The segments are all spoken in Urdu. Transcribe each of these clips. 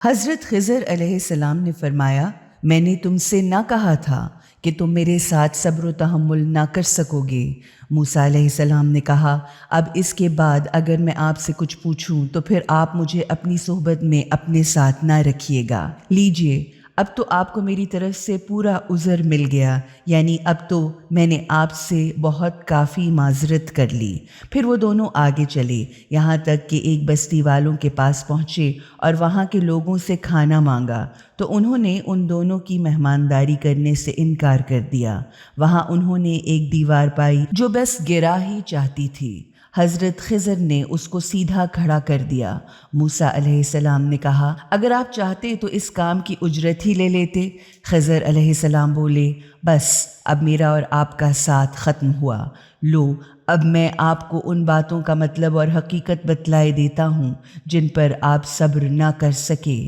حضرت خضر علیہ السلام نے فرمایا، میں نے تم سے نہ کہا تھا کہ تم میرے ساتھ صبر و تحمل نہ کر سکو گے؟ موسیٰ علیہ السلام نے کہا، اب اس کے بعد اگر میں آپ سے کچھ پوچھوں تو پھر آپ مجھے اپنی صحبت میں اپنے ساتھ نہ رکھیے گا۔ لیجئے، اب تو آپ کو میری طرف سے پورا عذر مل گیا، یعنی اب تو میں نے آپ سے بہت کافی معذرت کر لی۔ پھر وہ دونوں آگے چلے، یہاں تک کہ ایک بستی والوں کے پاس پہنچے اور وہاں کے لوگوں سے کھانا مانگا تو انہوں نے ان دونوں کی مہمانداری کرنے سے انکار کر دیا۔ وہاں انہوں نے ایک دیوار پائی جو بس گرا ہی چاہتی تھی۔ حضرت خضر نے اس کو سیدھا کھڑا کر دیا۔ موسیٰ علیہ السلام نے کہا، اگر آپ چاہتے تو اس کام کی اجرت ہی لے لیتے۔ خضر علیہ السلام بولے، بس اب میرا اور آپ کا ساتھ ختم ہوا۔ لو، اب میں آپ کو ان باتوں کا مطلب اور حقیقت بتلائے دیتا ہوں جن پر آپ صبر نہ کر سکے۔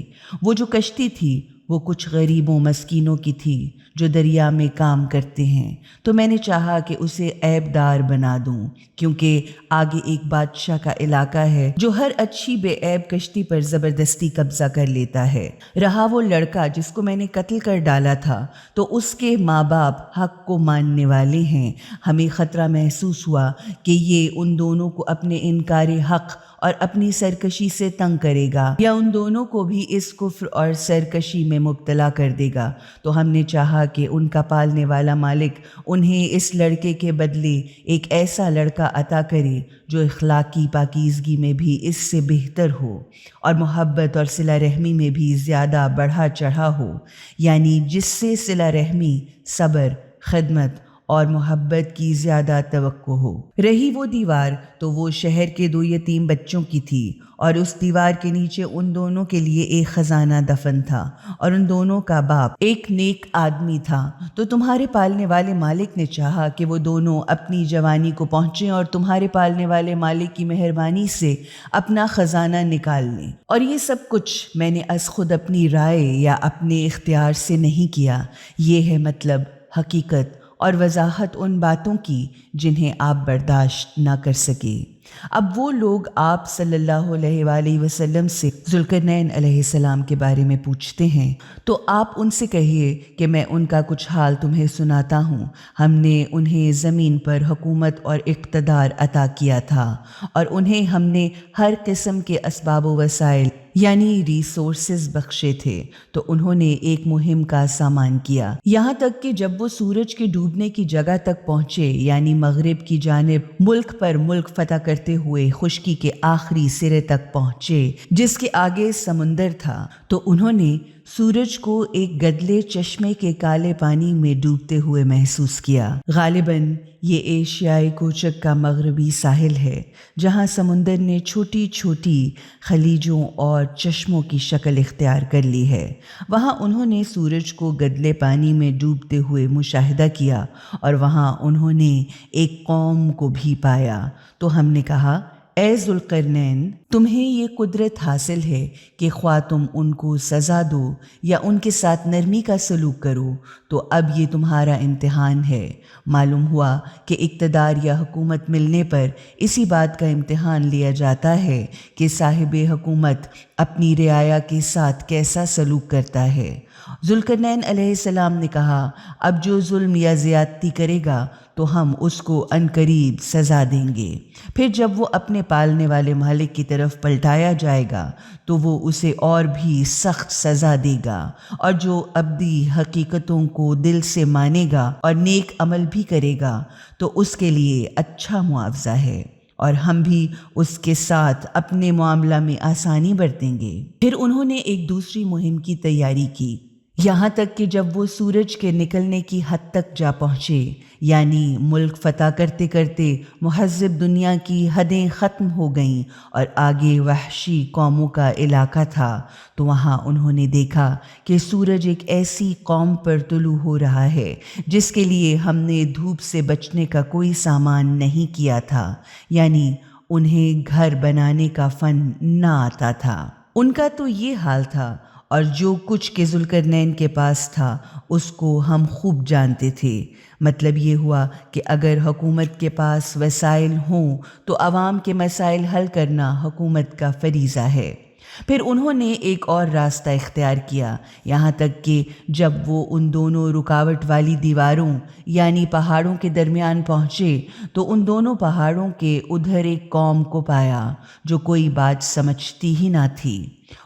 وہ جو کشتی تھی وہ کچھ غریبوں مسکینوں کی تھی جو دریا میں کام کرتے ہیں، تو میں نے چاہا کہ اسے عیب دار بنا دوں، کیونکہ آگے ایک بادشاہ کا علاقہ ہے جو ہر اچھی بے عیب کشتی پر زبردستی قبضہ کر لیتا ہے۔ رہا وہ لڑکا جس کو میں نے قتل کر ڈالا تھا تو اس کے ماں باپ حق کو ماننے والے ہیں۔ ہمیں خطرہ محسوس ہوا کہ یہ ان دونوں کو اپنے انکار حق اور اپنی سرکشی سے تنگ کرے گا یا ان دونوں کو بھی اس کفر اور سرکشی میں مبتلا کر دے گا، تو ہم نے چاہا کہ ان کا پالنے والا مالک انہیں اس لڑکے کے بدلے ایک ایسا لڑکا عطا کرے جو اخلاقی پاکیزگی میں بھی اس سے بہتر ہو اور محبت اور صلہ رحمی میں بھی زیادہ بڑھا چڑھا ہو، یعنی جس سے صلہ رحمی، صبر، خدمت اور محبت کی زیادہ توقع ہو۔ رہی وہ دیوار تو وہ شہر کے 2 یتیم بچوں کی تھی، اور اس دیوار کے نیچے ان دونوں کے لیے ایک خزانہ دفن تھا، اور ان دونوں کا باپ ایک نیک آدمی تھا۔ تو تمہارے پالنے والے مالک نے چاہا کہ وہ دونوں اپنی جوانی کو پہنچیں اور تمہارے پالنے والے مالک کی مہربانی سے اپنا خزانہ نکال لیں، اور یہ سب کچھ میں نے از خود اپنی رائے یا اپنے اختیار سے نہیں کیا۔ یہ ہے مطلب، حقیقت اور وضاحت ان باتوں کی جنہیں آپ برداشت نہ کر سکے۔ اب وہ لوگ آپ صلی اللہ علیہ وآلہ وسلم سے ذوالقرنین علیہ السلام کے بارے میں پوچھتے ہیں، تو آپ ان سے کہیے کہ میں ان کا کچھ حال تمہیں سناتا ہوں۔ ہم نے انہیں زمین پر حکومت اور اقتدار عطا کیا تھا، اور انہیں ہم نے ہر قسم کے اسباب و وسائل یعنی ریسورسز بخشے تھے، تو انہوں نے ایک مہم کا سامان کیا، یہاں تک کہ جب وہ سورج کے ڈوبنے کی جگہ تک پہنچے، یعنی مغرب کی جانب، ملک پر ملک فتح کرتے ہوئے خشکی کے آخری سرے تک پہنچے جس کے آگے سمندر تھا، تو انہوں نے سورج کو ایک گدلے چشمے کے کالے پانی میں ڈوبتے ہوئے محسوس کیا۔ غالباً یہ ایشیائی کوچک کا مغربی ساحل ہے، جہاں سمندر نے چھوٹی چھوٹی خلیجوں اور چشموں کی شکل اختیار کر لی ہے۔ وہاں انہوں نے سورج کو گدلے پانی میں ڈوبتے ہوئے مشاہدہ کیا، اور وہاں انہوں نے ایک قوم کو بھی پایا۔ تو ہم نے کہا، اے ذوالقرنین، تمہیں یہ قدرت حاصل ہے کہ خواہ تم ان کو سزا دو یا ان کے ساتھ نرمی کا سلوک کرو، تو اب یہ تمہارا امتحان ہے۔ معلوم ہوا کہ اقتدار یا حکومت ملنے پر اسی بات کا امتحان لیا جاتا ہے کہ صاحب حکومت اپنی رعایا کے ساتھ کیسا سلوک کرتا ہے۔ ذوالقرنین علیہ السلام نے کہا، اب جو ظلم یا زیادتی کرے گا تو ہم اس کو عنقریب سزا دیں گے۔ پھر جب وہ اپنے پالنے والے مالک کی طرف پلٹایا جائے گا تو وہ اسے اور بھی سخت سزا دے گا، اور جو ابدی حقیقتوں کو دل سے مانے گا اور نیک عمل بھی کرے گا تو اس کے لیے اچھا معاوضہ ہے، اور ہم بھی اس کے ساتھ اپنے معاملہ میں آسانی برتیں گے۔ پھر انہوں نے ایک دوسری مہم کی تیاری کی، یہاں تک کہ جب وہ سورج کے نکلنے کی حد تک جا پہنچے، یعنی ملک فتح کرتے کرتے مہذب دنیا کی حدیں ختم ہو گئیں اور آگے وحشی قوموں کا علاقہ تھا، تو وہاں انہوں نے دیکھا کہ سورج ایک ایسی قوم پر طلوع ہو رہا ہے جس کے لیے ہم نے دھوپ سے بچنے کا کوئی سامان نہیں کیا تھا، یعنی انہیں گھر بنانے کا فن نہ آتا تھا۔ ان کا تو یہ حال تھا، اور جو کچھ کہ ذوالقرنین کے پاس تھا اس کو ہم خوب جانتے تھے۔ مطلب یہ ہوا کہ اگر حکومت کے پاس وسائل ہوں تو عوام کے مسائل حل کرنا حکومت کا فریضہ ہے۔ پھر انہوں نے ایک اور راستہ اختیار کیا، یہاں تک کہ جب وہ ان دونوں رکاوٹ والی دیواروں یعنی پہاڑوں کے درمیان پہنچے تو ان دونوں پہاڑوں کے ادھر ایک قوم کو پایا جو کوئی بات سمجھتی ہی نہ تھی۔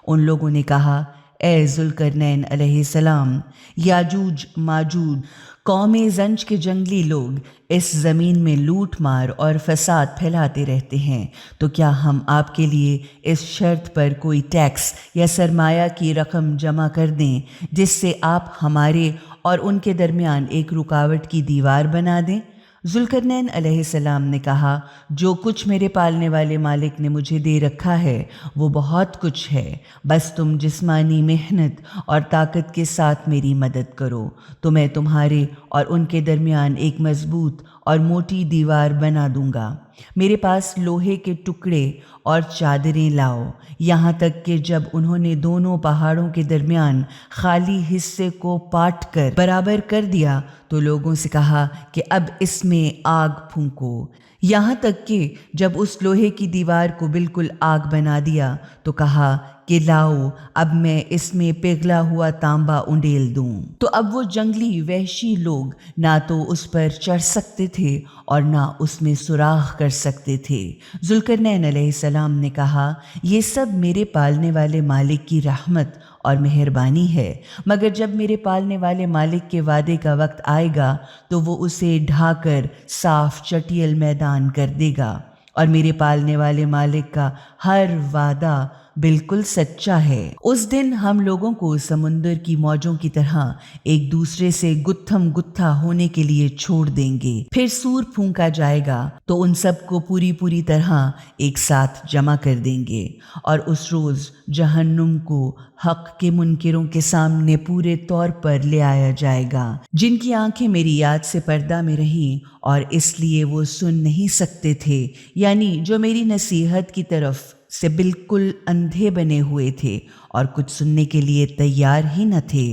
ان لوگوں نے کہا، اے ذوالقرنین علیہ السلام، یاجوج ماجوج قوم زنج کے جنگلی لوگ اس زمین میں لوٹ مار اور فساد پھیلاتے رہتے ہیں، تو کیا ہم آپ کے لیے اس شرط پر کوئی ٹیکس یا سرمایہ کی رقم جمع کر دیں جس سے آپ ہمارے اور ان کے درمیان ایک رکاوٹ کی دیوار بنا دیں؟ ذوالقرنین علیہ السلام نے کہا، جو کچھ میرے پالنے والے مالک نے مجھے دے رکھا ہے وہ بہت کچھ ہے، بس تم جسمانی محنت اور طاقت کے ساتھ میری مدد کرو تو میں تمہارے اور ان کے درمیان ایک مضبوط اور موٹی دیوار بنا دوں گا۔ میرے پاس لوہے کے ٹکڑے اور چادریں لاؤ۔ یہاں تک کہ جب انہوں نے دونوں پہاڑوں کے درمیان خالی حصے کو پاٹ کر برابر کر دیا تو لوگوں سے کہا کہ اب اس میں آگ پھونکو۔ یہاں تک کہ جب اس لوہے کی دیوار کو بالکل آگ بنا دیا تو کہا کہ لاؤ اب میں اس میں پگھلا ہوا تانبا انڈیل دوں۔ تو اب وہ جنگلی وحشی لوگ نہ تو اس پر چڑھ سکتے تھے اور نہ اس میں سوراخ کر سکتے تھے۔ ذوالقرنین علیہ السلام نے کہا، یہ سب میرے پالنے والے مالک کی رحمت اور مہربانی ہے، مگر جب میرے پالنے والے مالک کے وعدے کا وقت آئے گا تو وہ اسے ڈھا کر صاف چٹیل میدان کر دے گا، اور میرے پالنے والے مالک کا ہر وعدہ بالکل سچا ہے۔ اس دن ہم لوگوں کو سمندر کی موجوں کی طرح ایک دوسرے سے گتھم گتھا ہونے کے لیے چھوڑ دیں گے، پھر سور پھونکا جائے گا تو ان سب کو پوری طرح ایک ساتھ جمع کر دیں گے، اور اس روز جہنم کو حق کے منکروں کے سامنے پورے طور پر لے آیا جائے گا، جن کی آنکھیں میری یاد سے پردہ میں رہیں اور اس لیے وہ سن نہیں سکتے تھے، یعنی جو میری نصیحت کی طرف سے بالکل اندھے بنے ہوئے تھے اور کچھ سننے کے لیے تیار ہی نہ تھے۔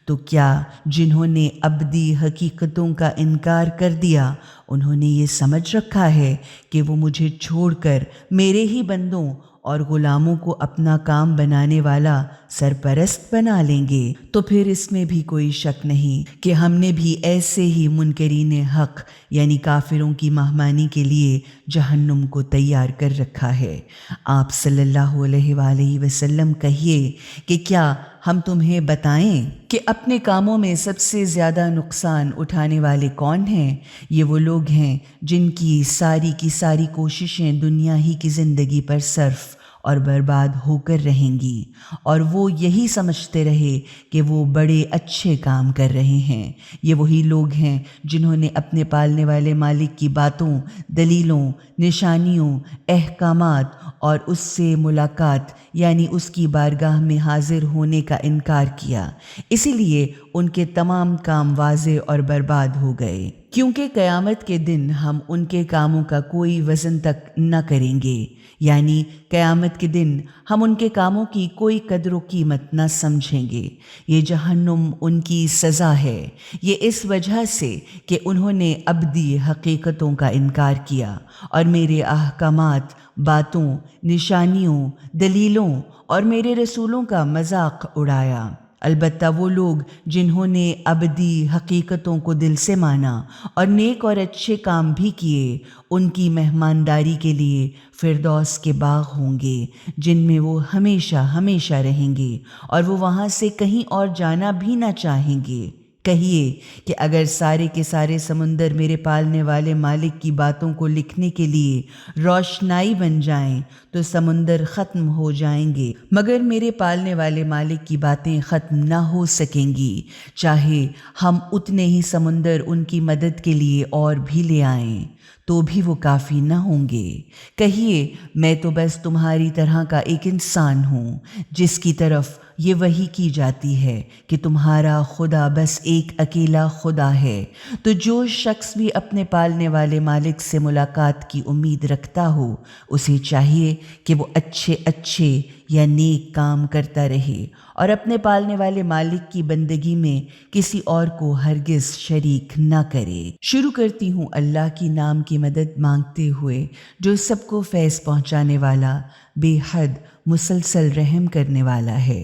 تو کیا جنہوں نے ابدی حقیقتوں کا انکار کر دیا انہوں نے یہ سمجھ رکھا ہے کہ وہ مجھے چھوڑ کر میرے ہی بندوں اور غلاموں کو اپنا کام بنانے والا سرپرست بنا لیں گے؟ تو پھر اس میں بھی کوئی شک نہیں کہ ہم نے بھی ایسے ہی منکرین حق یعنی کافروں کی مہمانی کے لیے جہنم کو تیار کر رکھا ہے۔ آپ صلی اللہ علیہ وآلہ وسلم کہیے کہ کیا ہم تمہیں بتائیں کہ اپنے کاموں میں سب سے زیادہ نقصان اٹھانے والے کون ہیں؟ یہ وہ لوگ ہیں جن کی ساری کوششیں دنیا ہی کی زندگی پر صرف اور برباد ہو کر رہیں گی، اور وہ یہی سمجھتے رہے کہ وہ بڑے اچھے کام کر رہے ہیں۔ یہ وہی لوگ ہیں جنہوں نے اپنے پالنے والے مالک کی باتوں، دلیلوں، نشانیوں، احکامات اور اس سے ملاقات یعنی اس کی بارگاہ میں حاضر ہونے کا انکار کیا، اسی لیے ان کے تمام کام واضح اور برباد ہو گئے، کیونکہ قیامت کے دن ہم ان کے کاموں کا کوئی وزن تک نہ کریں گے، یعنی قیامت کے دن ہم ان کے کاموں کی کوئی قدر و قیمت نہ سمجھیں گے۔ یہ جہنم ان کی سزا ہے، یہ اس وجہ سے کہ انہوں نے ابدی حقیقتوں کا انکار کیا اور میرے احکامات، باتوں، نشانیوں، دلیلوں اور میرے رسولوں کا مذاق اڑایا۔ البتہ وہ لوگ جنہوں نے ابدی حقیقتوں کو دل سے مانا اور نیک اور اچھے کام بھی کیے، ان کی مہمانداری کے لیے فردوس کے باغ ہوں گے جن میں وہ ہمیشہ رہیں گے، اور وہ وہاں سے کہیں اور جانا بھی نہ چاہیں گے۔ کہیے کہ اگر سارے کے سارے سمندر میرے پالنے والے مالک کی باتوں کو لکھنے کے لیے روشنائی بن جائیں تو سمندر ختم ہو جائیں گے، مگر میرے پالنے والے مالک کی باتیں ختم نہ ہو سکیں گی، چاہے ہم اتنے ہی سمندر ان کی مدد کے لیے اور بھی لے آئیں تو بھی وہ کافی نہ ہوں گے۔ کہیے میں تو بس تمہاری طرح کا ایک انسان ہوں جس کی طرف یہ وحی کی جاتی ہے کہ تمہارا خدا بس ایک اکیلا خدا ہے، تو جو شخص بھی اپنے پالنے والے مالک سے ملاقات کی امید رکھتا ہو اسے چاہیے کہ وہ اچھے یا نیک کام کرتا رہے اور اپنے پالنے والے مالک کی بندگی میں کسی اور کو ہرگز شریک نہ کرے۔ شروع کرتی ہوں اللہ کی نام کی مدد مانگتے ہوئے جو سب کو فیض پہنچانے والا، بے حد مسلسل رحم کرنے والا ہے۔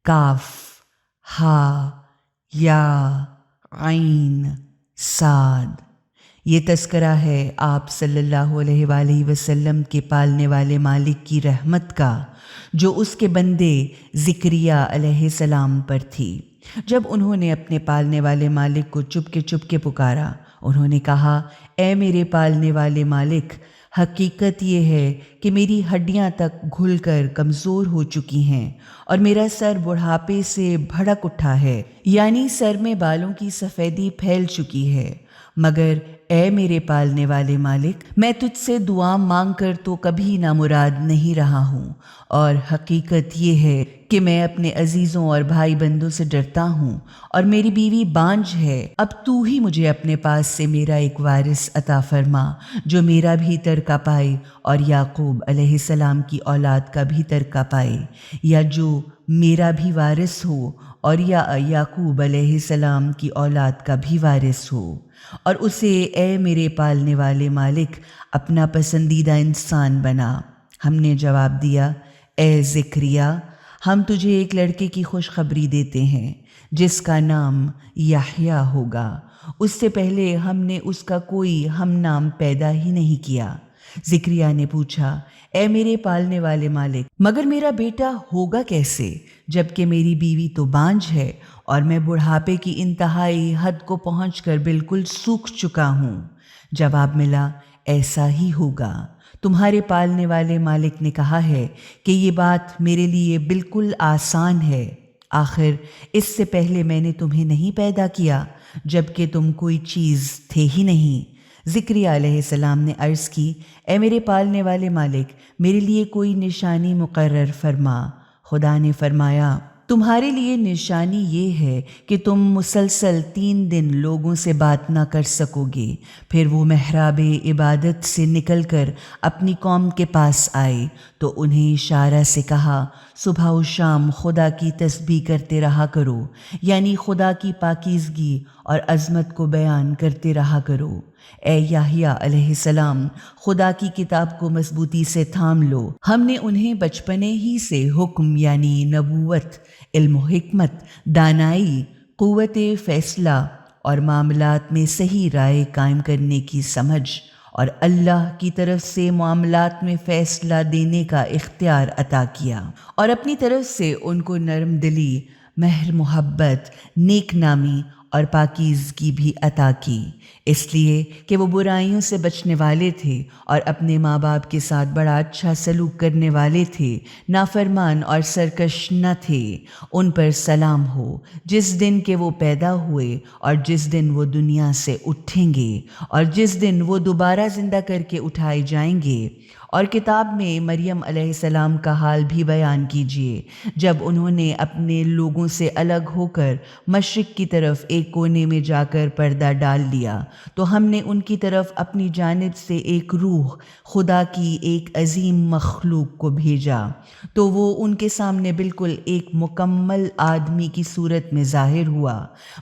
کاف، ہا، یا، عین، صاد۔ یہ تذکرہ ہے آپ صلی اللہ علیہ وآلہ وسلم کے پالنے والے مالک کی رحمت کا، جو اس کے بندے زکریہ علیہ السلام پر تھی۔ جب انہوں نے اپنے پالنے والے مالک کو چپ کے پکارا، انہوں نے کہا، اے میرے پالنے والے مالک، حقیقت یہ ہے کہ میری ہڈیاں تک گھل کر کمزور ہو چکی ہیں اور میرا سر بڑھاپے سے بھڑک اٹھا ہے، یعنی سر میں بالوں کی سفیدی پھیل چکی ہے۔ مگر اے میرے پالنے والے مالک، میں تجھ سے دعا مانگ کر تو کبھی نامراد نہیں رہا ہوں، اور حقیقت یہ ہے کہ میں اپنے عزیزوں اور بھائی بندوں سے ڈرتا ہوں، اور میری بیوی بانجھ ہے۔ اب تو ہی مجھے اپنے پاس سے میرا ایک وارث عطا فرما، جو میرا بھی ترکہ پائے اور یعقوب علیہ السلام کی اولاد کا بھی ترکہ پائے، یا جو میرا بھی وارث ہو اور یا یعقوب علیہ السلام کی اولاد کا بھی وارث ہو، اور اسے اے میرے پالنے والے مالک اپنا پسندیدہ انسان بنا۔ ہم نے جواب دیا، اے زکریہ، ہم تجھے ایک لڑکے کی خوشخبری دیتے ہیں جس کا نام یحییٰ ہوگا۔ اس سے پہلے ہم نے اس کا کوئی ہم نام پیدا ہی نہیں کیا۔ زکریہ نے پوچھا، اے میرے پالنے والے مالک، مگر میرا بیٹا ہوگا کیسے، جبکہ میری بیوی تو بانجھ ہے اور میں بڑھاپے کی انتہائی حد کو پہنچ کر بالکل سوکھ چکا ہوں؟ جواب ملا، ایسا ہی ہوگا۔ تمہارے پالنے والے مالک نے کہا ہے کہ یہ بات میرے لیے بالکل آسان ہے۔ آخر اس سے پہلے میں نے تمہیں نہیں پیدا کیا، جبکہ تم کوئی چیز تھے ہی نہیں۔ زکریہ علیہ السلام نے عرض کی، اے میرے پالنے والے مالک، میرے لیے کوئی نشانی مقرر فرما۔ خدا نے فرمایا، تمہارے لیے نشانی یہ ہے کہ تم مسلسل 3 دن لوگوں سے بات نہ کر سکو گے، پھر وہ محراب عبادت سے نکل کر اپنی قوم کے پاس آئے تو انہیں اشارہ سے کہا، صبح و شام خدا کی تسبیح کرتے رہا کرو، یعنی خدا کی پاکیزگی اور عظمت کو بیان کرتے رہا کرو۔ اے یحییٰ علیہ السلام، خدا کی کتاب کو مضبوطی سے تھام لو۔ ہم نے انہیں بچپنے ہی سے حکم یعنی نبوت، علم و حکمت، دانائی، قوت فیصلہ اور معاملات میں صحیح رائے قائم کرنے کی سمجھ اور اللہ کی طرف سے معاملات میں فیصلہ دینے کا اختیار عطا کیا، اور اپنی طرف سے ان کو نرم دلی، مہر محبت، نیک نامی اور پاکیزگی بھی عطا کی، اس لیے کہ وہ برائیوں سے بچنے والے تھے اور اپنے ماں باپ کے ساتھ بڑا اچھا سلوک کرنے والے تھے، نافرمان اور سرکش نہ تھے۔ ان پر سلام ہو جس دن کہ وہ پیدا ہوئے اور جس دن وہ دنیا سے اٹھیں گے اور جس دن وہ دوبارہ زندہ کر کے اٹھائے جائیں گے۔ اور کتاب میں مریم علیہ السلام کا حال بھی بیان کیجیے، جب انہوں نے اپنے لوگوں سے الگ ہو کر مشرق کی طرف ایک کونے میں جا کر پردہ ڈال لیا، تو ہم نے ان کی طرف اپنی جانب سے ایک روح، خدا کی ایک عظیم مخلوق کو بھیجا، تو وہ ان کے سامنے بالکل ایک مکمل آدمی کی صورت میں ظاہر ہوا۔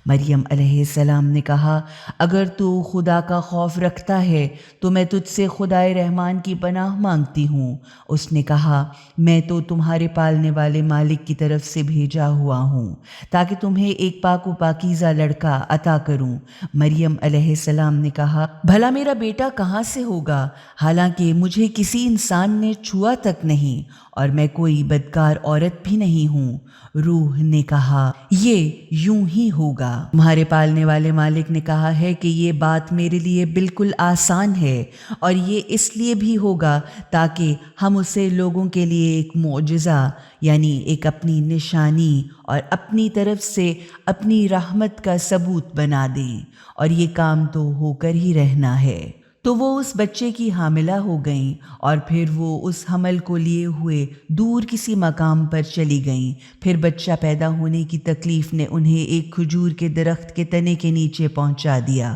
مریم علیہ السلام نے کہا، اگر تو خدا کا خوف رکھتا ہے تو میں تجھ سے خدائے رحمان کی پناہ مانگتی ہوں۔ اس نے کہا، میں تو تمہارے پالنے والے مالک کی طرف سے بھیجا ہوا ہوں تاکہ تمہیں ایک پاک و پاکیزہ لڑکا عطا کروں۔ مریم علیہ السلام نے کہا، بھلا میرا بیٹا کہاں سے ہوگا، حالانکہ مجھے کسی انسان نے چھوا تک نہیں اور میں کوئی بدکار عورت بھی نہیں ہوں۔ روح نے کہا، یہ یوں ہی ہوگا۔ تمہارے پالنے والے مالک نے کہا ہے کہ یہ بات میرے لیے بالکل آسان ہے، اور یہ اس لیے بھی ہوگا تاکہ ہم اسے لوگوں کے لیے ایک معجزہ یعنی ایک اپنی نشانی اور اپنی طرف سے اپنی رحمت کا ثبوت بنا دیں، اور یہ کام تو ہو کر ہی رہنا ہے۔ تو وہ اس بچے کی حاملہ ہو گئیں، اور پھر وہ اس حمل کو لیے ہوئے دور کسی مقام پر چلی گئیں۔ پھر بچہ پیدا ہونے کی تکلیف نے انہیں ایک کھجور کے درخت کے تنے کے نیچے پہنچا دیا۔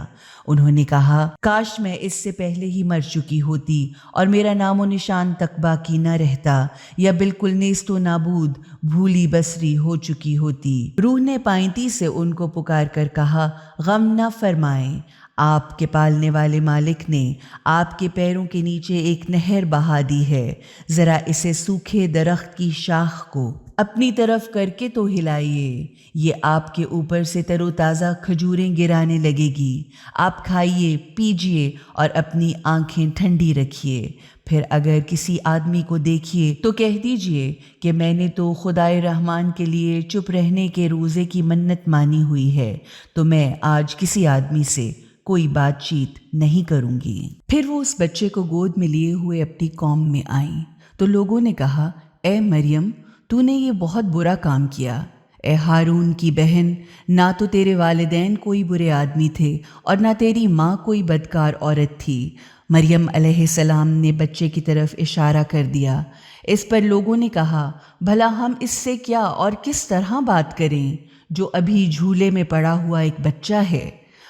انہوں نے کہا، کاش میں اس سے پہلے ہی مر چکی ہوتی اور میرا نام و نشان تک باقی نہ رہتا، یا بالکل نیست و نابود بھولی بسری ہو چکی ہوتی۔ روح نے پائنتی سے ان کو پکار کر کہا، غم نہ فرمائیں، آپ کے پالنے والے مالک نے آپ کے پیروں کے نیچے ایک نہر بہا دی ہے، ذرا اسے سوکھے درخت کی شاخ کو اپنی طرف کر کے تو ہلائیے، یہ آپ کے اوپر سے تر و تازہ کھجوریں گرانے لگے گی، آپ کھائیے پیجیے اور اپنی آنکھیں ٹھنڈی رکھیے۔ پھر اگر کسی آدمی کو دیکھیے تو کہہ دیجئے کہ میں نے تو خدائے رحمان کے لیے چپ رہنے کے روزے کی منت مانی ہوئی ہے، تو میں آج کسی آدمی سے کوئی بات چیت نہیں کروں گی۔ پھر وہ اس بچے کو گود میں لیے ہوئے اپنی قوم میں آئیں تو لوگوں نے کہا، اے مریم، تو نے یہ بہت برا کام کیا۔ اے ہارون کی بہن، نہ تو تیرے والدین کوئی برے آدمی تھے اور نہ تیری ماں کوئی بدکار عورت تھی۔ مریم علیہ السلام نے بچے کی طرف اشارہ کر دیا۔ اس پر لوگوں نے کہا، بھلا ہم اس سے کیا اور کس طرح بات کریں جو ابھی جھولے میں پڑا ہوا ایک بچہ ہے؟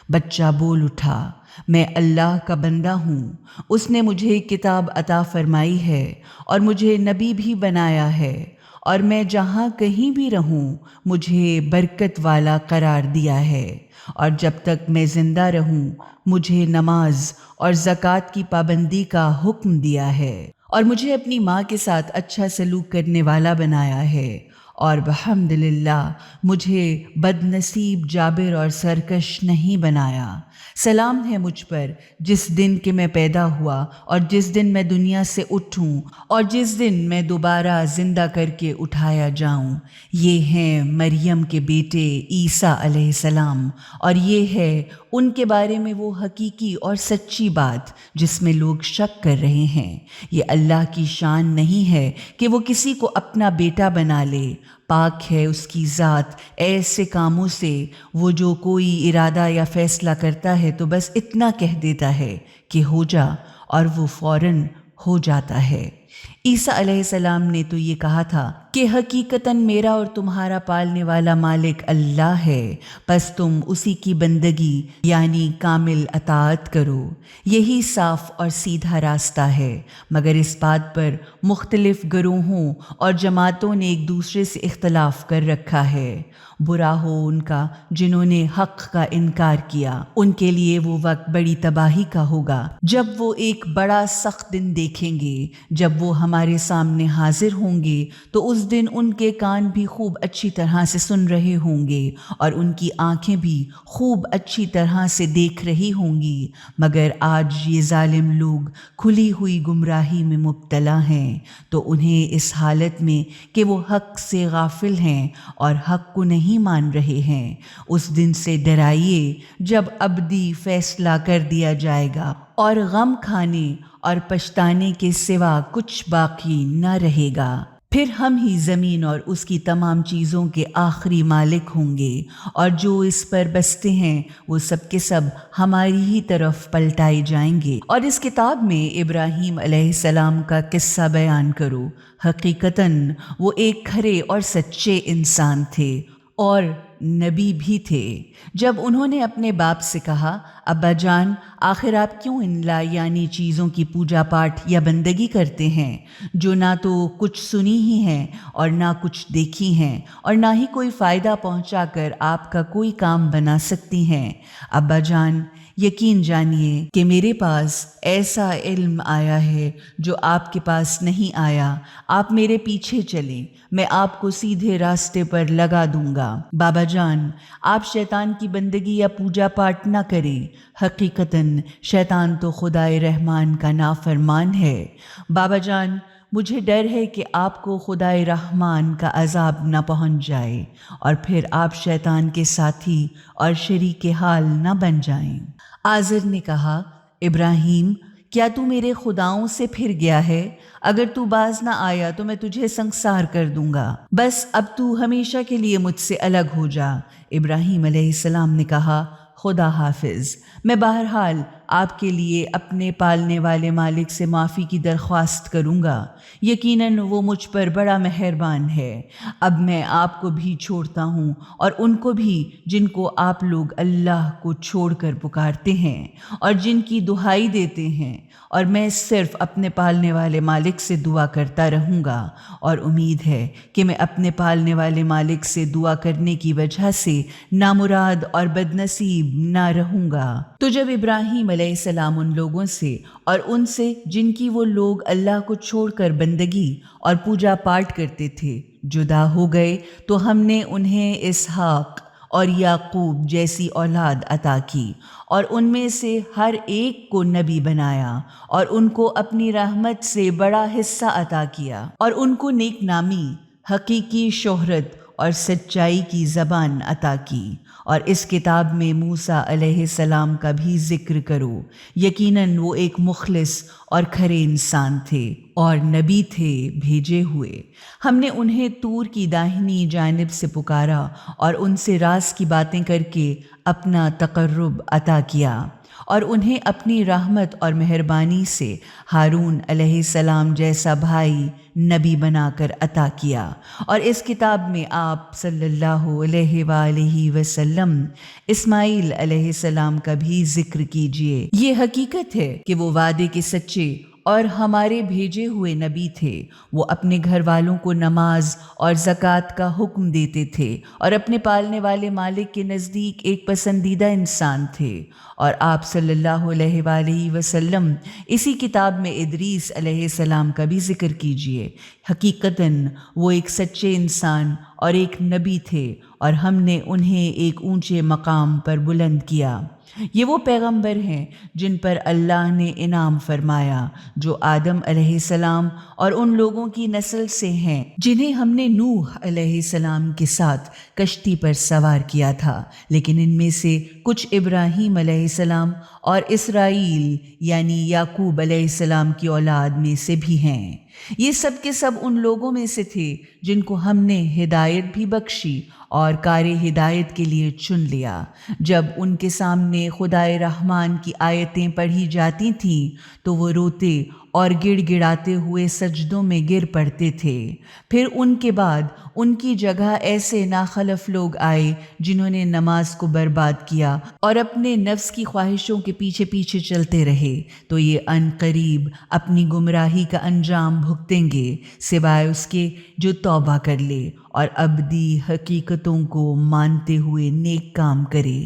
بچہ بول اٹھا، میں اللہ کا بندہ ہوں، اس نے مجھے کتاب عطا فرمائی ہے اور مجھے نبی بھی بنایا ہے، اور میں جہاں کہیں بھی رہوں مجھے برکت والا قرار دیا ہے، اور جب تک میں زندہ رہوں مجھے نماز اور زکوٰۃ کی پابندی کا حکم دیا ہے، اور مجھے اپنی ماں کے ساتھ اچھا سلوک کرنے والا بنایا ہے، اور بحمدللہ مجھے بد نصیب جابر اور سرکش نہیں بنایا۔ سلام ہے مجھ پر جس دن کہ میں پیدا ہوا اور جس دن میں دنیا سے اٹھوں اور جس دن میں دوبارہ زندہ کر کے اٹھایا جاؤں۔ یہ ہیں مریم کے بیٹے عیسیٰ علیہ السلام، اور یہ ہے ان کے بارے میں وہ حقیقی اور سچی بات جس میں لوگ شک کر رہے ہیں۔ یہ اللہ کی شان نہیں ہے کہ وہ کسی کو اپنا بیٹا بنا لے، پاک ہے اس کی ذات ایسے کاموں سے۔ وہ جو کوئی ارادہ یا فیصلہ کرتا ہے تو بس اتنا کہہ دیتا ہے کہ ہو جا، اور وہ فوراً ہو جاتا ہے۔ عیسیٰ علیہ السلام نے تو یہ کہا تھا کہ حقیقتاً میرا اور تمہارا پالنے والا مالک اللہ ہے، پس تم اسی کی بندگی یعنی کامل اطاعت کرو، یہی صاف اور سیدھا راستہ ہے۔ مگر اس بات پر مختلف گروہوں اور جماعتوں نے ایک دوسرے سے اختلاف کر رکھا ہے۔ برا ہو ان کا جنہوں نے حق کا انکار کیا، ان کے لیے وہ وقت بڑی تباہی کا ہوگا جب وہ ایک بڑا سخت دن دیکھیں گے، جب وہ ہمارے سامنے حاضر ہوں گے تو اس دن ان کے کان بھی خوب اچھی طرح سے سن رہے ہوں گے اور ان کی آنکھیں بھی خوب اچھی طرح سے دیکھ رہی ہوں گی، مگر آج یہ ظالم لوگ کھلی ہوئی گمراہی میں مبتلا ہیں، تو انہیں اس حالت میں کہ وہ حق سے غافل ہیں اور حق کو نہیں مان رہے ہیں، اس دن سے ڈرائیے جب ابدی فیصلہ کر دیا جائے گا اور غم کھانے اور پچھتانے کے سوا کچھ باقی نہ رہے گا۔ پھر ہم ہی زمین اور اس کی تمام چیزوں کے آخری مالک ہوں گے، اور جو اس پر بستے ہیں وہ سب کے سب ہماری ہی طرف پلٹائے جائیں گے۔ اور اس کتاب میں ابراہیم علیہ السلام کا قصہ بیان کرو، حقیقتاً وہ ایک کھرے اور سچے انسان تھے اور نبی بھی تھے۔ جب انہوں نے اپنے باپ سے کہا، ابا جان، آخر آپ کیوں ان یعنی چیزوں کی پوجا پاٹ یا بندگی کرتے ہیں جو نہ تو کچھ سنی ہی ہیں اور نہ کچھ دیکھی ہیں اور نہ ہی کوئی فائدہ پہنچا کر آپ کا کوئی کام بنا سکتی ہیں؟ ابا جان، یقین جانیے کہ میرے پاس ایسا علم آیا ہے جو آپ کے پاس نہیں آیا۔ آپ میرے پیچھے چلیں، میں آپ کو سیدھے راستے پر لگا دوں گا۔ بابا جان، آپ شیطان کی بندگی یا پوجا پاٹ نہ کریں، حقیقتاً شیطان تو خدائے رحمان کا نافرمان ہے۔ بابا جان، مجھے ڈر ہے کہ آپ کو خدائے رحمان کا عذاب نہ پہنچ جائے اور پھر آپ شیطان کے ساتھی اور شریک حال نہ بن جائیں۔ آزر نے کہا، ابراہیم، کیا تو میرے خداؤں سے پھر گیا ہے؟ اگر تو باز نہ آیا تو میں تجھے سنگسار کر دوں گا، بس اب تو ہمیشہ کے لیے مجھ سے الگ ہو جا۔ ابراہیم علیہ السلام نے کہا، خدا حافظ، میں بہرحال آپ کے لیے اپنے پالنے والے مالک سے معافی کی درخواست کروں گا، یقیناً وہ مجھ پر بڑا مہربان ہے۔ اب میں آپ کو بھی چھوڑتا ہوں اور ان کو بھی جن کو آپ لوگ اللہ کو چھوڑ کر پکارتے ہیں اور جن کی دہائی دیتے ہیں، اور میں صرف اپنے پالنے والے مالک سے دعا کرتا رہوں گا، اور امید ہے کہ میں اپنے پالنے والے مالک سے دعا کرنے کی وجہ سے نامراد اور بد نصیب نہ رہوں گا۔ تو جب ابراہیم علیہ السلام ان لوگوں سے اور ان سے جن کی وہ لوگ اللہ کو چھوڑ کر بندگی اور پوجا پاٹ کرتے تھے جدا ہو گئے، تو ہم نے انہیں اسحاق اور یعقوب جیسی اولاد عطا کی، اور ان میں سے ہر ایک کو نبی بنایا، اور ان کو اپنی رحمت سے بڑا حصہ عطا کیا، اور ان کو نیک نامی، حقیقی شہرت اور سچائی کی زبان عطا کی۔ اور اس کتاب میں موسیٰ علیہ السلام کا بھی ذکر کرو، یقیناً وہ ایک مخلص اور کھرے انسان تھے اور نبی تھے بھیجے ہوئے۔ ہم نے انہیں طور کی داہنی جانب سے پکارا اور ان سے راز کی باتیں کر کے اپنا تقرب عطا کیا، اور انہیں اپنی رحمت اور مہربانی سے ہارون علیہ السلام جیسا بھائی نبی بنا کر عطا کیا۔ اور اس کتاب میں آپ صلی اللہ علیہ وآلہ وسلم اسماعیل علیہ السلام کا بھی ذکر کیجیے۔ یہ حقیقت ہے کہ وہ وعدے کے سچے اور ہمارے بھیجے ہوئے نبی تھے۔ وہ اپنے گھر والوں کو نماز اور زکوٰۃ کا حکم دیتے تھے اور اپنے پالنے والے مالک کے نزدیک ایک پسندیدہ انسان تھے۔ اور آپ صلی اللہ علیہ وآلہ وسلم اسی کتاب میں ادریس علیہ السلام کا بھی ذکر کیجیے۔ حقیقتاً وہ ایک سچے انسان اور ایک نبی تھے، اور ہم نے انہیں ایک اونچے مقام پر بلند کیا۔ یہ وہ پیغمبر ہیں جن پر اللہ نے انعام فرمایا، جو آدم علیہ السلام اور ان لوگوں کی نسل سے ہیں جنہیں ہم نے نوح علیہ السلام کے ساتھ کشتی پر سوار کیا تھا، لیکن ان میں سے کچھ ابراہیم علیہ السلام اور اسرائیل یعنی یعقوب علیہ السلام کی اولاد میں سے بھی ہیں۔ یہ سب کے سب ان لوگوں میں سے تھے جن کو ہم نے ہدایت بھی بخشی اور کار ہدایت کے لیے چن لیا۔ جب ان کے سامنے خدائے رحمان کی آیتیں پڑھی جاتی تھیں تو وہ روتے اور گڑ گڑاتے ہوئے سجدوں میں گر پڑتے تھے۔ پھر ان کے بعد ان کی جگہ ایسے ناخلف لوگ آئے جنہوں نے نماز کو برباد کیا اور اپنے نفس کی خواہشوں کے پیچھے پیچھے چلتے رہے، تو یہ عن قریب اپنی گمراہی کا انجام بھگتیں گے، سوائے اس کے جو توبہ کر لے اور ابدی حقیقتوں کو مانتے ہوئے نیک کام کرے۔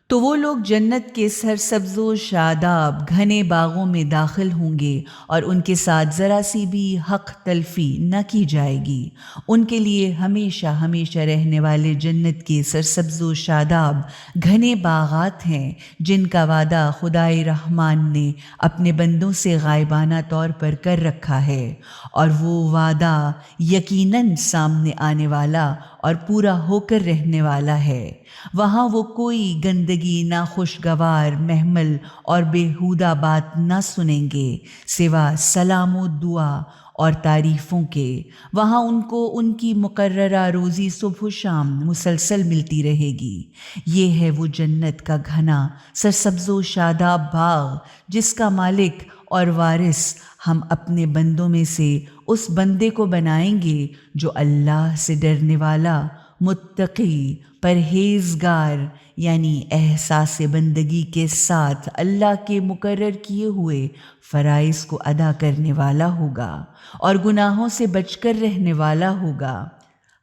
تو وہ لوگ جنت کے سرسبز و شاداب گھنے باغوں میں داخل ہوں گے، اور ان کے ساتھ ذرا سی بھی حق تلفی نہ کی جائے گی۔ ان کے لیے ہمیشہ ہمیشہ رہنے والے جنت کے سرسبز و شاداب گھنے باغات ہیں، جن کا وعدہ خدائے رحمان نے اپنے بندوں سے غائبانہ طور پر کر رکھا ہے، اور وہ وعدہ یقیناً سامنے آنے والا اور پورا ہو کر رہنے والا ہے۔ وہاں وہ کوئی گندگی، ناخوشگوار محمل اور بیہودہ بات نہ سنیں گے، سوا سلام و دعا اور تعریفوں کے۔ وہاں ان کو ان کی مقررہ روزی صبح و شام مسلسل ملتی رہے گی۔ یہ ہے وہ جنت کا گھنا سرسبز و شاداب باغ جس کا مالک اور وارث ہم اپنے بندوں میں سے اس بندے کو بنائیں گے جو اللہ سے ڈرنے والا، متقی، پرہیزگار یعنی احساس بندگی کے ساتھ اللہ کے مقرر کیے ہوئے فرائض کو ادا کرنے والا ہوگا اور گناہوں سے بچ کر رہنے والا ہوگا۔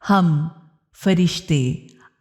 ہم فرشتے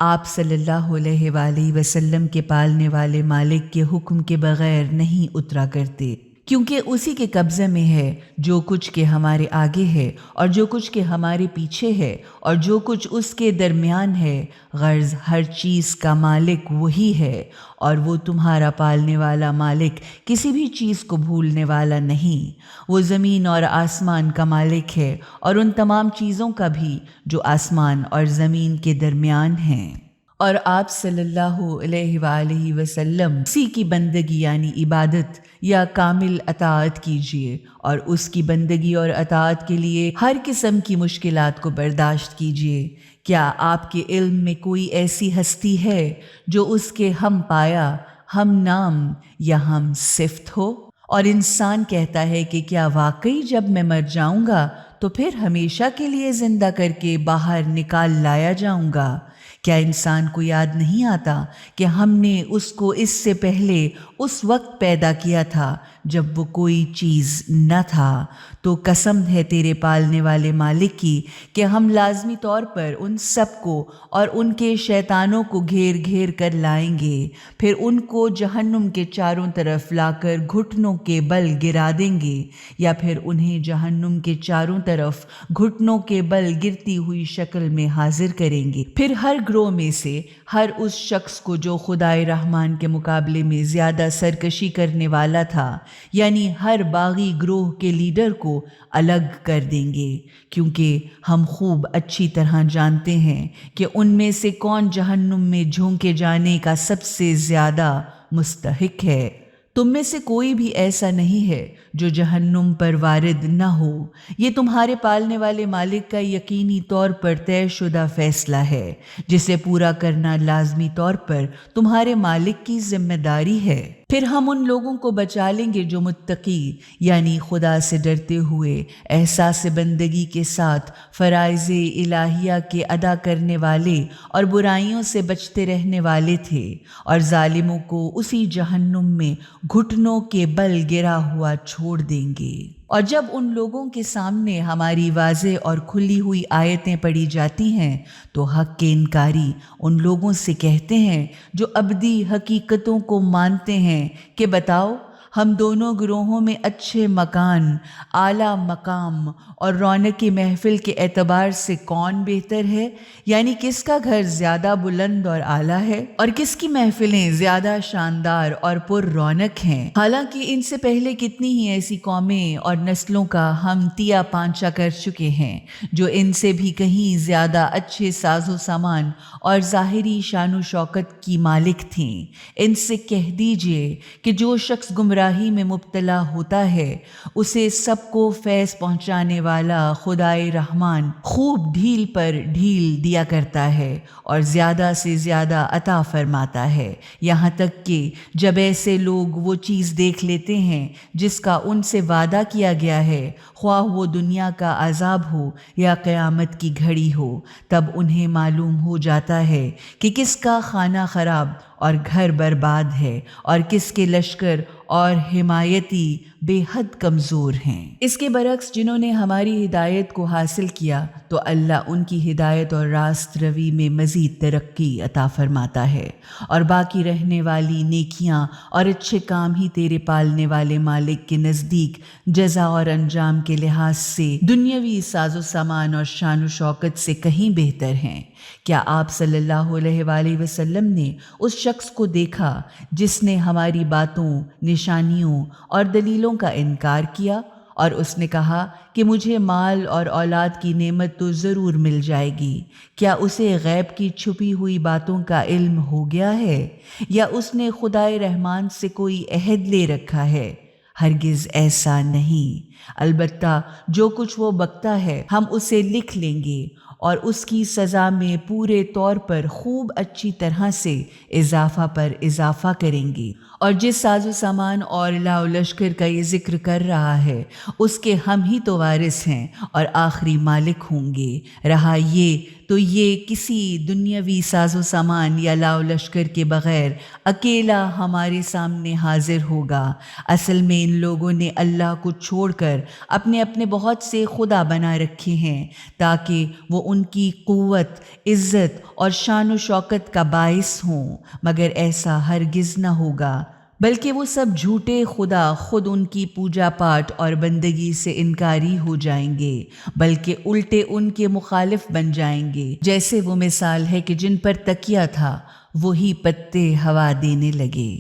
آپ صلی اللہ علیہ وآلہ وسلم کے پالنے والے مالک کے حکم کے بغیر نہیں اترا کرتے، کیونکہ اسی کے قبضے میں ہے جو کچھ کے ہمارے آگے ہے اور جو کچھ کے ہمارے پیچھے ہے اور جو کچھ اس کے درمیان ہے، غرض ہر چیز کا مالک وہی ہے، اور وہ تمہارا پالنے والا مالک کسی بھی چیز کو بھولنے والا نہیں۔ وہ زمین اور آسمان کا مالک ہے اور ان تمام چیزوں کا بھی جو آسمان اور زمین کے درمیان ہیں۔ اور آپ صلی اللہ علیہ وآلہ وسلم اسی کی بندگی یعنی عبادت یا کامل اطاعت کیجیے، اور اس کی بندگی اور اطاعت کے لیے ہر قسم کی مشکلات کو برداشت کیجیے۔ کیا آپ کے علم میں کوئی ایسی ہستی ہے جو اس کے ہم پایا، ہم نام یا ہم صفت ہو؟ اور انسان کہتا ہے کہ کیا واقعی جب میں مر جاؤں گا تو پھر ہمیشہ کے لیے زندہ کر کے باہر نکال لایا جاؤں گا؟ کیا انسان کو یاد نہیں آتا کہ ہم نے اس کو اس سے پہلے اس وقت پیدا کیا تھا جب وہ کوئی چیز نہ تھا؟ تو قسم ہے تیرے پالنے والے مالک کی کہ ہم لازمی طور پر ان سب کو اور ان کے شیطانوں کو گھیر گھیر کر لائیں گے، پھر ان کو جہنم کے چاروں طرف لا کر گھٹنوں کے بل گرا دیں گے، یا پھر انہیں جہنم کے چاروں طرف گھٹنوں کے بل گرتی ہوئی شکل میں حاضر کریں گے۔ پھر ہر گروہ میں سے ہر اس شخص کو جو خدائے رحمان کے مقابلے میں زیادہ سرکشی کرنے والا تھا، یعنی ہر باغی گروہ کے لیڈر کو الگ کر دیں گے، کیونکہ ہم خوب اچھی طرح جانتے ہیں کہ ان میں سے کون جہنم میں جھونکے جانے کا سب سے زیادہ مستحق ہے۔ تم میں سے کوئی بھی ایسا نہیں ہے جو جہنم پر وارد نہ ہو۔ یہ تمہارے پالنے والے مالک کا یقینی طور پر طے شدہ فیصلہ ہے، جسے پورا کرنا لازمی طور پر تمہارے مالک کی ذمہ داری ہے۔ پھر ہم ان لوگوں کو بچا لیں گے جو متقی، یعنی خدا سے ڈرتے ہوئے احساس بندگی کے ساتھ فرائض الہیہ کے ادا کرنے والے اور برائیوں سے بچتے رہنے والے تھے، اور ظالموں کو اسی جہنم میں گھٹنوں کے بل گرا ہوا چھوڑ دیں گے۔ اور جب ان لوگوں کے سامنے ہماری واضح اور کھلی ہوئی آیتیں پڑھی جاتی ہیں تو حق کے انکاری ان لوگوں سے کہتے ہیں جو ابدی حقیقتوں کو مانتے ہیں کہ بتاؤ، ہم دونوں گروہوں میں اچھے مکان، اعلیٰ مقام اور رونق محفل کے اعتبار سے کون بہتر ہے؟ یعنی کس کا گھر زیادہ بلند اور اعلیٰ ہے، اور کس کی محفلیں زیادہ شاندار اور پر رونق ہیں؟ حالانکہ ان سے پہلے کتنی ہی ایسی قومیں اور نسلوں کا ہم تیا پانچا کر چکے ہیں جو ان سے بھی کہیں زیادہ اچھے ساز و سامان اور ظاہری شان و شوکت کی مالک تھیں۔ ان سے کہہ دیجئے کہ جو شخص گمراہی میں مبتلا ہوتا ہے اسے سب کو فیض پہنچانے والا خدائے رحمان خوب ڈھیل پر ڈھیل دیا کرتا ہے اور زیادہ سے زیادہ عطا فرماتا ہے، یہاں تک کہ جب ایسے لوگ وہ چیز دیکھ لیتے ہیں جس کا ان سے وعدہ کیا گیا ہے، خواہ وہ دنیا کا عذاب ہو یا قیامت کی گھڑی ہو، تب انہیں معلوم ہو جاتا ہے کہ کس کا خانہ خراب اور گھر برباد ہے اور کس کے لشکر اور حمایتی بے حد کمزور ہیں۔ اس کے برعکس جنہوں نے ہماری ہدایت کو حاصل کیا تو اللہ ان کی ہدایت اور راست روی میں مزید ترقی عطا فرماتا ہے، اور باقی رہنے والی نیکیاں اور اچھے کام ہی تیرے پالنے والے مالک کے نزدیک جزا اور انجام کے لحاظ سے دنیاوی ساز و سامان اور شان و شوکت سے کہیں بہتر ہیں۔ کیا آپ صلی اللہ علیہ وآلہ وسلم نے اس شخص کو دیکھا جس نے ہماری باتوں، نشانیوں اور دلیلوں کا انکار کیا، اور اس نے کہا کہ مجھے مال اور اولاد کی نعمت تو ضرور مل جائے گی؟ کیا اسے غیب کی چھپی ہوئی باتوں کا علم ہو گیا ہے، یا اس نے خدائے رحمان سے کوئی عہد لے رکھا ہے؟ ہرگز ایسا نہیں، البتہ جو کچھ وہ بکتا ہے ہم اسے لکھ لیں گے اور اس کی سزا میں پورے طور پر خوب اچھی طرح سے اضافہ پر اضافہ کریں گے۔ اور جس ساز و سامان اور لا و لشکر کا یہ ذکر کر رہا ہے اس کے ہم ہی تو وارث ہیں اور آخری مالک ہوں گے۔ رہا یہ تو یہ کسی دنیاوی ساز و سامان یا لا و لشکر کے بغیر اکیلا ہمارے سامنے حاضر ہوگا۔ اصل میں ان لوگوں نے اللہ کو چھوڑ کر اپنے اپنے بہت سے خدا بنا رکھے ہیں تاکہ وہ ان کی قوت، عزت اور شان و شوکت کا باعث ہوں، مگر ایسا ہرگز نہ ہوگا، بلکہ وہ سب جھوٹے خدا خود ان کی پوجا پاٹ اور بندگی سے انکاری ہو جائیں گے، بلکہ الٹے ان کے مخالف بن جائیں گے۔ جیسے وہ مثال ہے کہ جن پر تکیہ تھا وہی پتے ہوا دینے لگے۔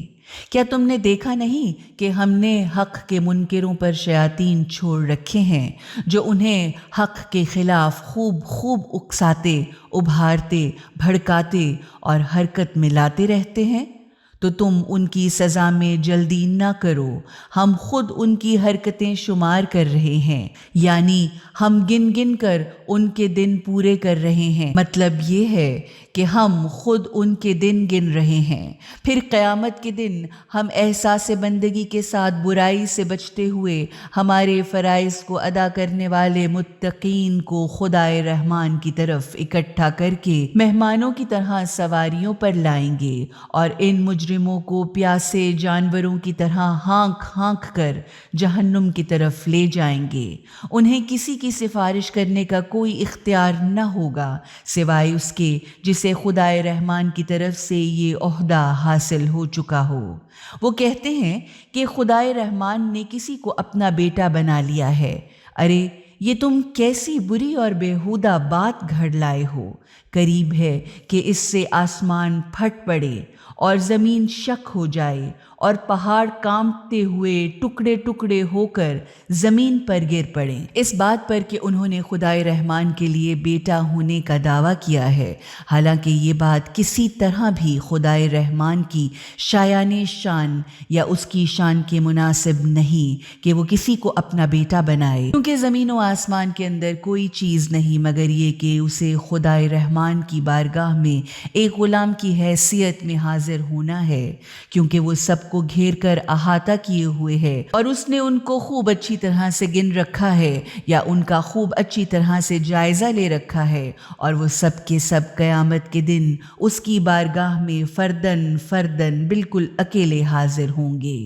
کیا تم نے دیکھا نہیں کہ ہم نے حق کے منکروں پر شیاطین چھوڑ رکھے ہیں جو انہیں حق کے خلاف خوب خوب اکساتے، ابھارتے، بھڑکاتے اور حرکت میں لاتے رہتے ہیں؟ تو تم ان کی سزا میں جلدی نہ کرو، ہم خود ان کی حرکتیں شمار کر رہے ہیں، یعنی ہم گن گن کر ان کے دن پورے کر رہے ہیں۔ مطلب یہ ہے کہ ہم خود ان کے دن گن رہے ہیں، پھر قیامت کے دن ہم احساس بندگی کے ساتھ برائی سے بچتے ہوئے ہمارے فرائض کو ادا کرنے والے متقین کو خدائے رحمان کی طرف اکٹھا کر کے مہمانوں کی طرح سواریوں پر لائیں گے، اور ان مجرموں کو پیاسے جانوروں کی طرح ہانک ہانک کر جہنم کی طرف لے جائیں گے۔ انہیں کسی کی سفارش کرنے کا کوئی اختیار نہ ہوگا سوائے اس کے جسے خدائے رحمان کی طرف سے یہ عہدہ حاصل ہو چکا ہو۔ وہ کہتے ہیں کہ خدائے رحمان نے کسی کو اپنا بیٹا بنا لیا ہے۔ ارے یہ تم کیسی بری اور بیہودہ بات گھڑ لائے ہو۔ قریب ہے کہ اس سے آسمان پھٹ پڑے اور زمین شک ہو جائے اور پہاڑ کانپتے ہوئے ٹکڑے ٹکڑے ہو کر زمین پر گر پڑیں، اس بات پر کہ انہوں نے خدائے رحمان کے لیے بیٹا ہونے کا دعویٰ کیا ہے، حالانکہ یہ بات کسی طرح بھی خدائے رحمان کی شایان شان یا اس کی شان کے مناسب نہیں کہ وہ کسی کو اپنا بیٹا بنائے، کیونکہ زمین و آسمان کے اندر کوئی چیز نہیں مگر یہ کہ اسے خدائے رحمان کی بارگاہ میں ایک غلام کی حیثیت میں حاضر ہونا ہے، کیونکہ وہ سب کو گھیر کر احاطہ کیے ہوئے ہے اور اس نے ان کو خوب اچھی طرح سے گن رکھا ہے یا ان کا خوب اچھی طرح سے جائزہ لے رکھا ہے، اور وہ سب کے سب قیامت کے دن اس کی بارگاہ میں فردن فردن بالکل اکیلے حاضر ہوں گے۔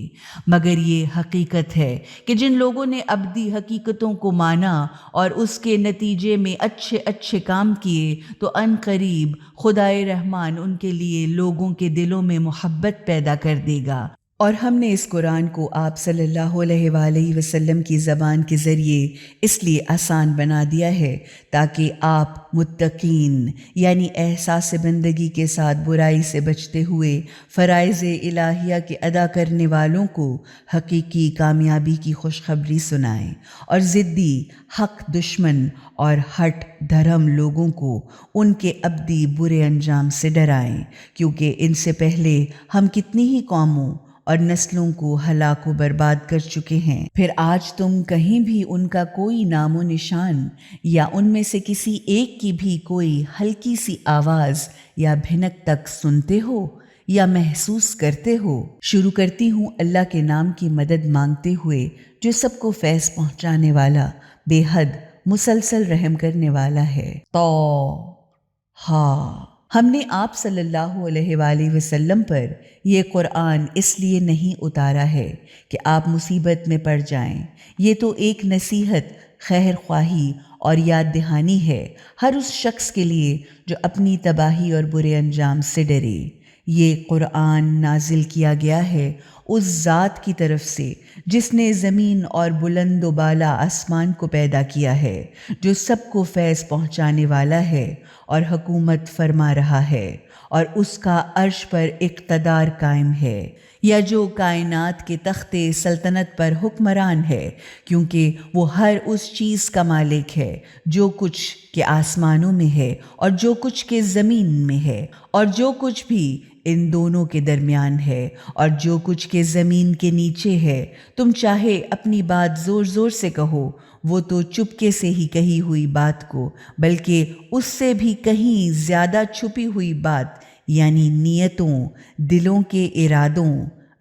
مگر یہ حقیقت ہے کہ جن لوگوں نے ابدی حقیقتوں کو مانا اور اس کے نتیجے میں اچھے اچھے کام کیے تو ان قریب خدائے رحمان ان کے لیے لوگوں کے دلوں میں محبت پیدا کر دے گا۔ اور ہم نے اس قرآن کو آپ صلی اللہ علیہ وآلہ وسلم کی زبان کے ذریعے اس لیے آسان بنا دیا ہے تاکہ آپ متقین یعنی احساس بندگی کے ساتھ برائی سے بچتے ہوئے فرائض الہیہ کے ادا کرنے والوں کو حقیقی کامیابی کی خوشخبری سنائیں، اور ضدی حق دشمن اور ہٹ دھرم لوگوں کو ان کے ابدی برے انجام سے ڈرائیں، کیونکہ ان سے پہلے ہم کتنی ہی قوموں اور نسلوں کو ہلاک و برباد کر چکے ہیں۔ پھر آج تم کہیں بھی ان کا کوئی نام و نشان یا ان میں سے کسی ایک کی بھی کوئی ہلکی سی آواز یا بھنک تک سنتے ہو یا محسوس کرتے ہو؟ شروع کرتی ہوں اللہ کے نام کی مدد مانگتے ہوئے جو سب کو فیض پہنچانے والا، بے حد مسلسل رحم کرنے والا ہے۔ ہم نے آپ صلی اللہ علیہ وآلہ وسلم پر یہ قرآن اس لیے نہیں اتارا ہے کہ آپ مصیبت میں پڑ جائیں، یہ تو ایک نصیحت، خیر خواہی اور یاد دہانی ہے ہر اس شخص کے لیے جو اپنی تباہی اور برے انجام سے ڈرے۔ یہ قرآن نازل کیا گیا ہے اس ذات کی طرف سے جس نے زمین اور بلند و بالا آسمان کو پیدا کیا ہے، جو سب کو فیض پہنچانے والا ہے اور حکومت فرما رہا ہے، اور اس کا عرش پر اقتدار قائم ہے، یا جو کائنات کے تخت سلطنت پر حکمران ہے، کیونکہ وہ ہر اس چیز کا مالک ہے جو کچھ کے آسمانوں میں ہے اور جو کچھ کے زمین میں ہے اور جو کچھ بھی ان دونوں کے درمیان ہے اور جو کچھ کے زمین کے نیچے ہے۔ تم چاہے اپنی بات زور زور سے کہو، وہ تو چپکے سے ہی کہی ہوئی بات کو، بلکہ اس سے بھی کہیں زیادہ چھپی ہوئی بات یعنی نیتوں، دلوں کے ارادوں،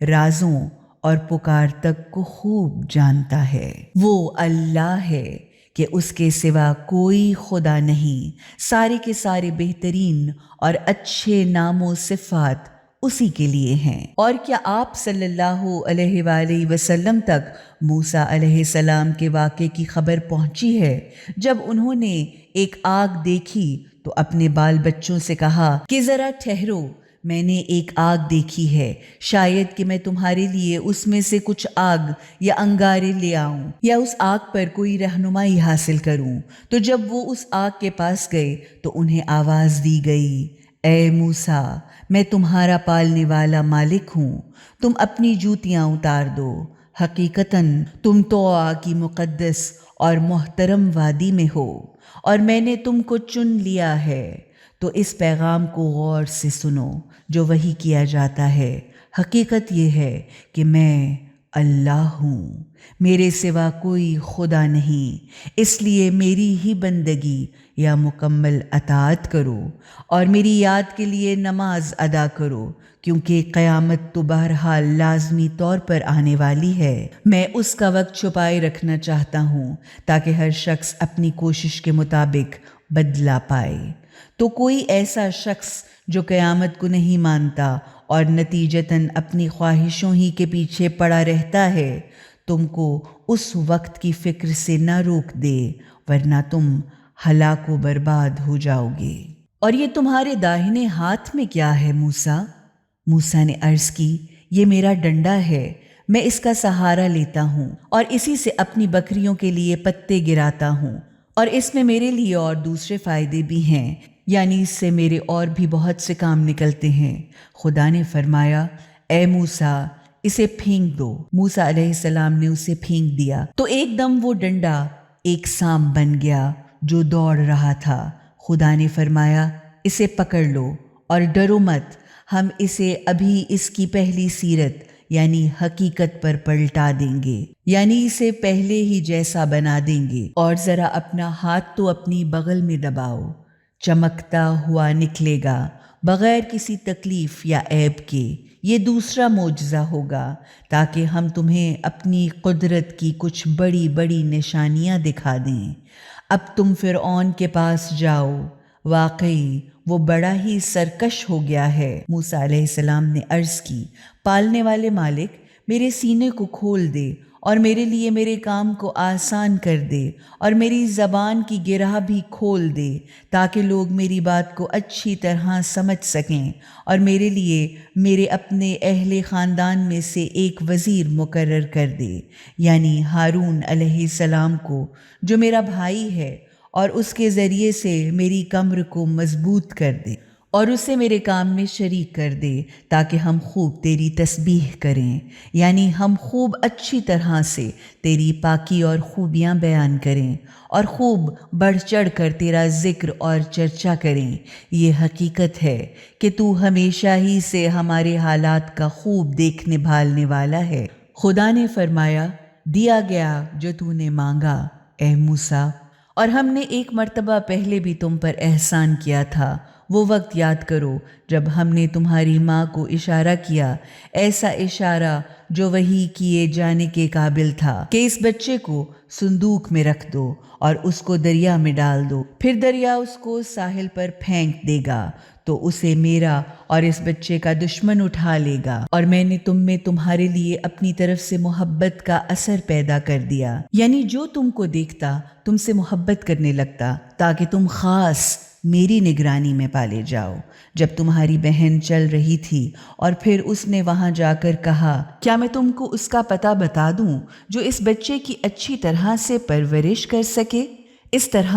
رازوں اور پکار تک کو خوب جانتا ہے۔ وہ اللہ ہے کہ اس کے سوا کوئی خدا نہیں، سارے کے سارے بہترین اور اچھے نام و صفات اسی کے لیے ہیں۔ اور کیا آپ صلی اللہ علیہ وآلہ وسلم تک موسیٰ علیہ السلام کے واقعے کی خبر پہنچی ہے؟ جب انہوں نے ایک آگ دیکھی تو اپنے بال بچوں سے کہا کہ ذرا ٹھہرو، میں نے ایک آگ دیکھی ہے، شاید کہ میں تمہارے لیے اس میں سے کچھ آگ یا انگارے لے آؤں یا اس آگ پر کوئی رہنمائی حاصل کروں۔ تو جب وہ اس آگ کے پاس گئے تو انہیں آواز دی گئی، اے موسیٰ، میں تمہارا پالنے والا مالک ہوں، تم اپنی جوتیاں اتار دو، حقیقتاً تم طوٰا کی مقدس اور محترم وادی میں ہو اور میں نے تم کو چن لیا ہے۔ تو اس پیغام کو غور سے سنو جو وحی کیا جاتا ہے۔ حقیقت یہ ہے کہ میں اللہ ہوں، میرے سوا کوئی خدا نہیں، اس لیے میری ہی بندگی یا مکمل اطاعت کرو اور میری یاد کے لیے نماز ادا کرو، کیونکہ قیامت تو بہرحال لازمی طور پر آنے والی ہے۔ میں اس کا وقت چھپائے رکھنا چاہتا ہوں تاکہ ہر شخص اپنی کوشش کے مطابق بدلہ پائے۔ تو کوئی ایسا شخص جو قیامت کو نہیں مانتا اور نتیجتاً اپنی خواہشوں ہی کے پیچھے پڑا رہتا ہے، تم کو اس وقت کی فکر سے نہ روک دے، ورنہ تم ہلاک و برباد ہو جاؤ گے۔ اور یہ تمہارے داہنے ہاتھ میں کیا ہے موسیٰ؟ موسیٰ نے عرض کی، یہ میرا ڈنڈا ہے، میں اس کا سہارا لیتا ہوں اور اسی سے اپنی بکریوں کے لیے پتے گراتا ہوں، اور اس میں میرے لیے اور دوسرے فائدے بھی ہیں، یعنی اس سے میرے اور بھی بہت سے کام نکلتے ہیں۔ خدا نے فرمایا، اے موسیٰ، اسے پھینک دو۔ موسیٰ علیہ السلام نے اسے پھینک دیا تو ایک دم وہ ڈنڈا ایک سانپ بن گیا جو دوڑ رہا تھا۔ خدا نے فرمایا، اسے پکڑ لو اور ڈرو مت، ہم اسے ابھی اس کی پہلی صورت یعنی حقیقت پر پلٹا دیں گے، یعنی اسے پہلے ہی جیسا بنا دیں گے۔ اور ذرا اپنا ہاتھ تو اپنی بغل میں دباؤ، چمکتا ہوا نکلے گا بغیر کسی تکلیف یا عیب کے۔ یہ دوسرا معجزہ ہوگا تاکہ ہم تمہیں اپنی قدرت کی کچھ بڑی بڑی نشانیاں دکھا دیں۔ اب تم فرعون کے پاس جاؤ، واقعی وہ بڑا ہی سرکش ہو گیا ہے۔ موسیٰ علیہ السلام نے عرض کی، پالنے والے مالک، میرے سینے کو کھول دے اور میرے لیے میرے کام کو آسان کر دے اور میری زبان کی گرہ بھی کھول دے تاکہ لوگ میری بات کو اچھی طرح سمجھ سکیں، اور میرے لیے میرے اپنے اہل خاندان میں سے ایک وزیر مقرر کر دے، یعنی ہارون علیہ السلام کو جو میرا بھائی ہے، اور اس کے ذریعے سے میری کمر کو مضبوط کر دے اور اسے میرے کام میں شریک کر دے تاکہ ہم خوب تیری تسبیح کریں، یعنی ہم خوب اچھی طرح سے تیری پاکی اور خوبیاں بیان کریں اور خوب بڑھ چڑھ کر تیرا ذکر اور چرچا کریں۔ یہ حقیقت ہے کہ تو ہمیشہ ہی سے ہمارے حالات کا خوب دیکھنے بھالنے والا ہے۔ خدا نے فرمایا، دیا گیا جو تو نے مانگا اے موسیٰ، اور ہم نے ایک مرتبہ پہلے بھی تم پر احسان کیا تھا۔ وہ وقت یاد کرو جب ہم نے تمہاری ماں کو اشارہ کیا، ایسا اشارہ جو وحی کیے جانے کے قابل تھا، کہ اس بچے کو صندوق میں رکھ دو اور اس کو دریا میں ڈال دو، پھر دریا اس کو ساحل پر پھینک دے گا تو اسے میرا اور اس بچے کا دشمن اٹھا لے گا، اور میں نے تم میں تمہارے لیے اپنی طرف سے محبت کا اثر پیدا کر دیا، یعنی جو تم کو دیکھتا تم سے محبت کرنے لگتا تاکہ تم خاص میری نگرانی میں پالے جاؤ۔ جب تمہاری بہن چل رہی تھی اور پھر اس نے وہاں جا کر کہا، کیا میں تم کو اس کا پتہ بتا دوں جو اس بچے کی اچھی طرح سے پرورش کر سکے؟ اس طرح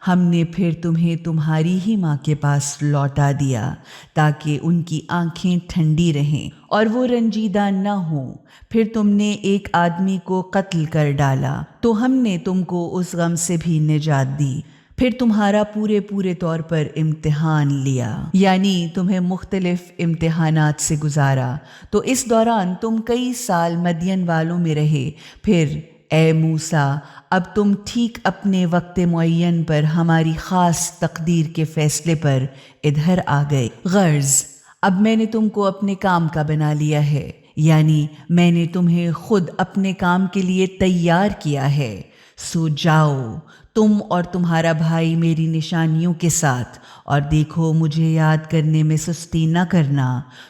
ہم نے پھر تمہیں تمہاری ہی ماں کے پاس لوٹا دیا تاکہ ان کی آنکھیں ٹھنڈی رہیں اور وہ رنجیدہ نہ ہوں۔ پھر تم نے ایک آدمی کو قتل کر ڈالا تو ہم نے تم کو اس غم سے بھی نجات دی، پھر تمہارا پورے طور پر امتحان لیا، یعنی تمہیں مختلف امتحانات سے گزارا، تو اس دوران تم کئی سال مدین والوں میں رہے۔ پھر اے موسیٰ، اب تم ٹھیک اپنے وقت معین پر ہماری خاص تقدیر کے فیصلے پر ادھر آ گئے۔ غرض، اب میں نے تم کو اپنے کام کا بنا لیا ہے، یعنی میں نے تمہیں خود اپنے کام کے لیے تیار کیا ہے، سو جاؤ تم اور تمہارا بھائی میری نشانیوں کے ساتھ، اور دیکھو مجھے یاد کرنے میں سستی نہ کرنا۔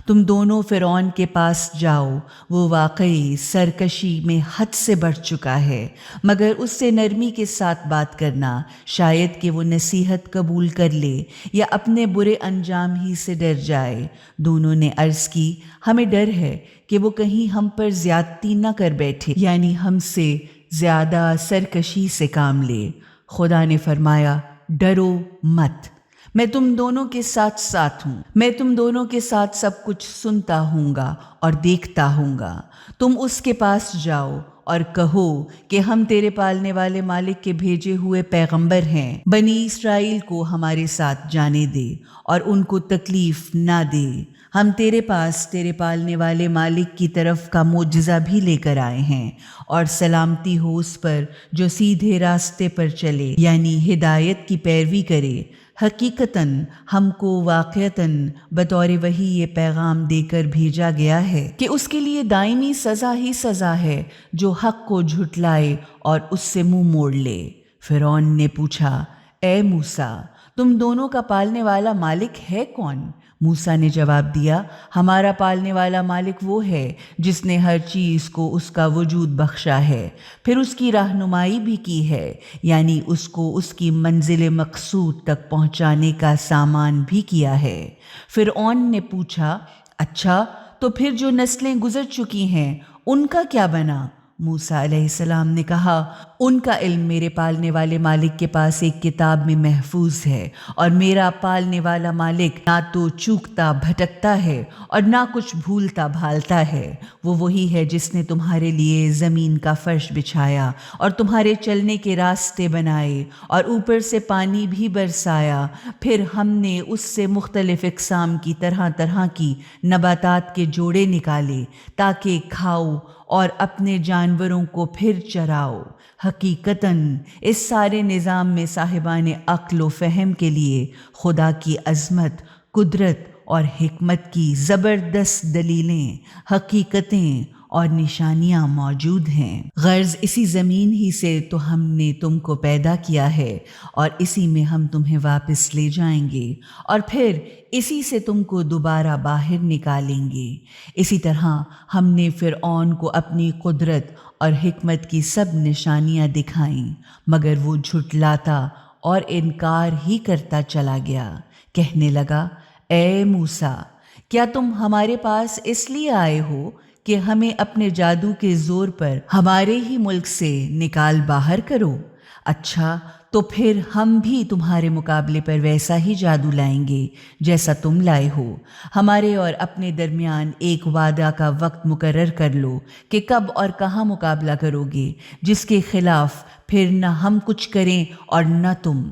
تم دونوں فرعون کے پاس جاؤ، وہ واقعی سرکشی میں حد سے بڑھ چکا ہے، مگر اس سے نرمی کے ساتھ بات کرنا، شاید کہ وہ نصیحت قبول کر لے یا اپنے برے انجام ہی سے ڈر جائے۔ دونوں نے عرض کی، ہمیں ڈر ہے کہ وہ کہیں ہم پر زیادتی نہ کر بیٹھے، یعنی ہم سے زیادہ سرکشی سے کام لے۔ خدا نے فرمایا، ڈرو مت، میں تم دونوں کے ساتھ ہوں، میں تم دونوں کے ساتھ سب کچھ سنتا ہوں گا اور دیکھتا ہوں گا۔ تم اس کے پاس جاؤ اور کہو کہ ہم تیرے پالنے والے مالک کے بھیجے ہوئے پیغمبر ہیں، بنی اسرائیل کو ہمارے ساتھ جانے دے اور ان کو تکلیف نہ دے۔ ہم تیرے پاس تیرے پالنے والے مالک کی طرف کا معجزہ بھی لے کر آئے ہیں، اور سلامتی ہو اس پر جو سیدھے راستے پر چلے، یعنی ہدایت کی پیروی کرے۔ حقیقتاً ہم کو واقعتاً بطور وحی یہ پیغام دے کر بھیجا گیا ہے کہ اس کے لیے دائمی سزا ہی سزا ہے جو حق کو جھٹلائے اور اس سے منہ موڑ لے۔ فرعون نے پوچھا، اے موسیٰ، تم دونوں کا پالنے والا مالک ہے کون؟ موسیٰ نے جواب دیا، ہمارا پالنے والا مالک وہ ہے جس نے ہر چیز کو اس کا وجود بخشا ہے، پھر اس کی رہنمائی بھی کی ہے، یعنی اس کو اس کی منزل مقصود تک پہنچانے کا سامان بھی کیا ہے۔ فرعون نے پوچھا، اچھا تو پھر جو نسلیں گزر چکی ہیں ان کا کیا بنا؟ موسیٰ علیہ السلام نے کہا، ان کا علم میرے پالنے والے مالک کے پاس ایک کتاب میں محفوظ ہے، اور میرا پالنے والا مالک نہ تو چوکتا بھٹکتا ہے اور نہ کچھ بھولتا بھالتا ہے۔ وہ وہی ہے جس نے تمہارے لیے زمین کا فرش بچھایا اور تمہارے چلنے کے راستے بنائے اور اوپر سے پانی بھی برسایا، پھر ہم نے اس سے مختلف اقسام کی طرح طرح کی نباتات کے جوڑے نکالے تاکہ کھاؤ اور اپنے جانوروں کو پھر چراؤ۔ حقیقتاً اس سارے نظام میں صاحبان عقل و فہم کے لیے خدا کی عظمت، قدرت اور حکمت کی زبردست دلیلیں، حقیقتیں اور نشانیاں موجود ہیں۔ غرض اسی زمین ہی سے تو ہم نے تم کو پیدا کیا ہے، اور اسی میں ہم تمہیں واپس لے جائیں گے، اور پھر اسی سے تم کو دوبارہ باہر نکالیں گے۔ اسی طرح ہم نے فرعون کو اپنی قدرت اور حکمت کی سب نشانیاں دکھائیں، مگر وہ جھٹلاتا اور انکار ہی کرتا چلا گیا۔ کہنے لگا، اے موسیٰ، کیا تم ہمارے پاس اس لیے آئے ہو کہ ہمیں اپنے جادو کے زور پر ہمارے ہی ملک سے نکال باہر کرو؟ اچھا تو پھر ہم بھی تمہارے مقابلے پر ویسا ہی جادو لائیں گے جیسا تم لائے ہو۔ ہمارے اور اپنے درمیان ایک وعدہ کا وقت مقرر کر لو کہ کب اور کہاں مقابلہ کرو گے، جس کے خلاف پھر نہ ہم کچھ کریں اور نہ تم۔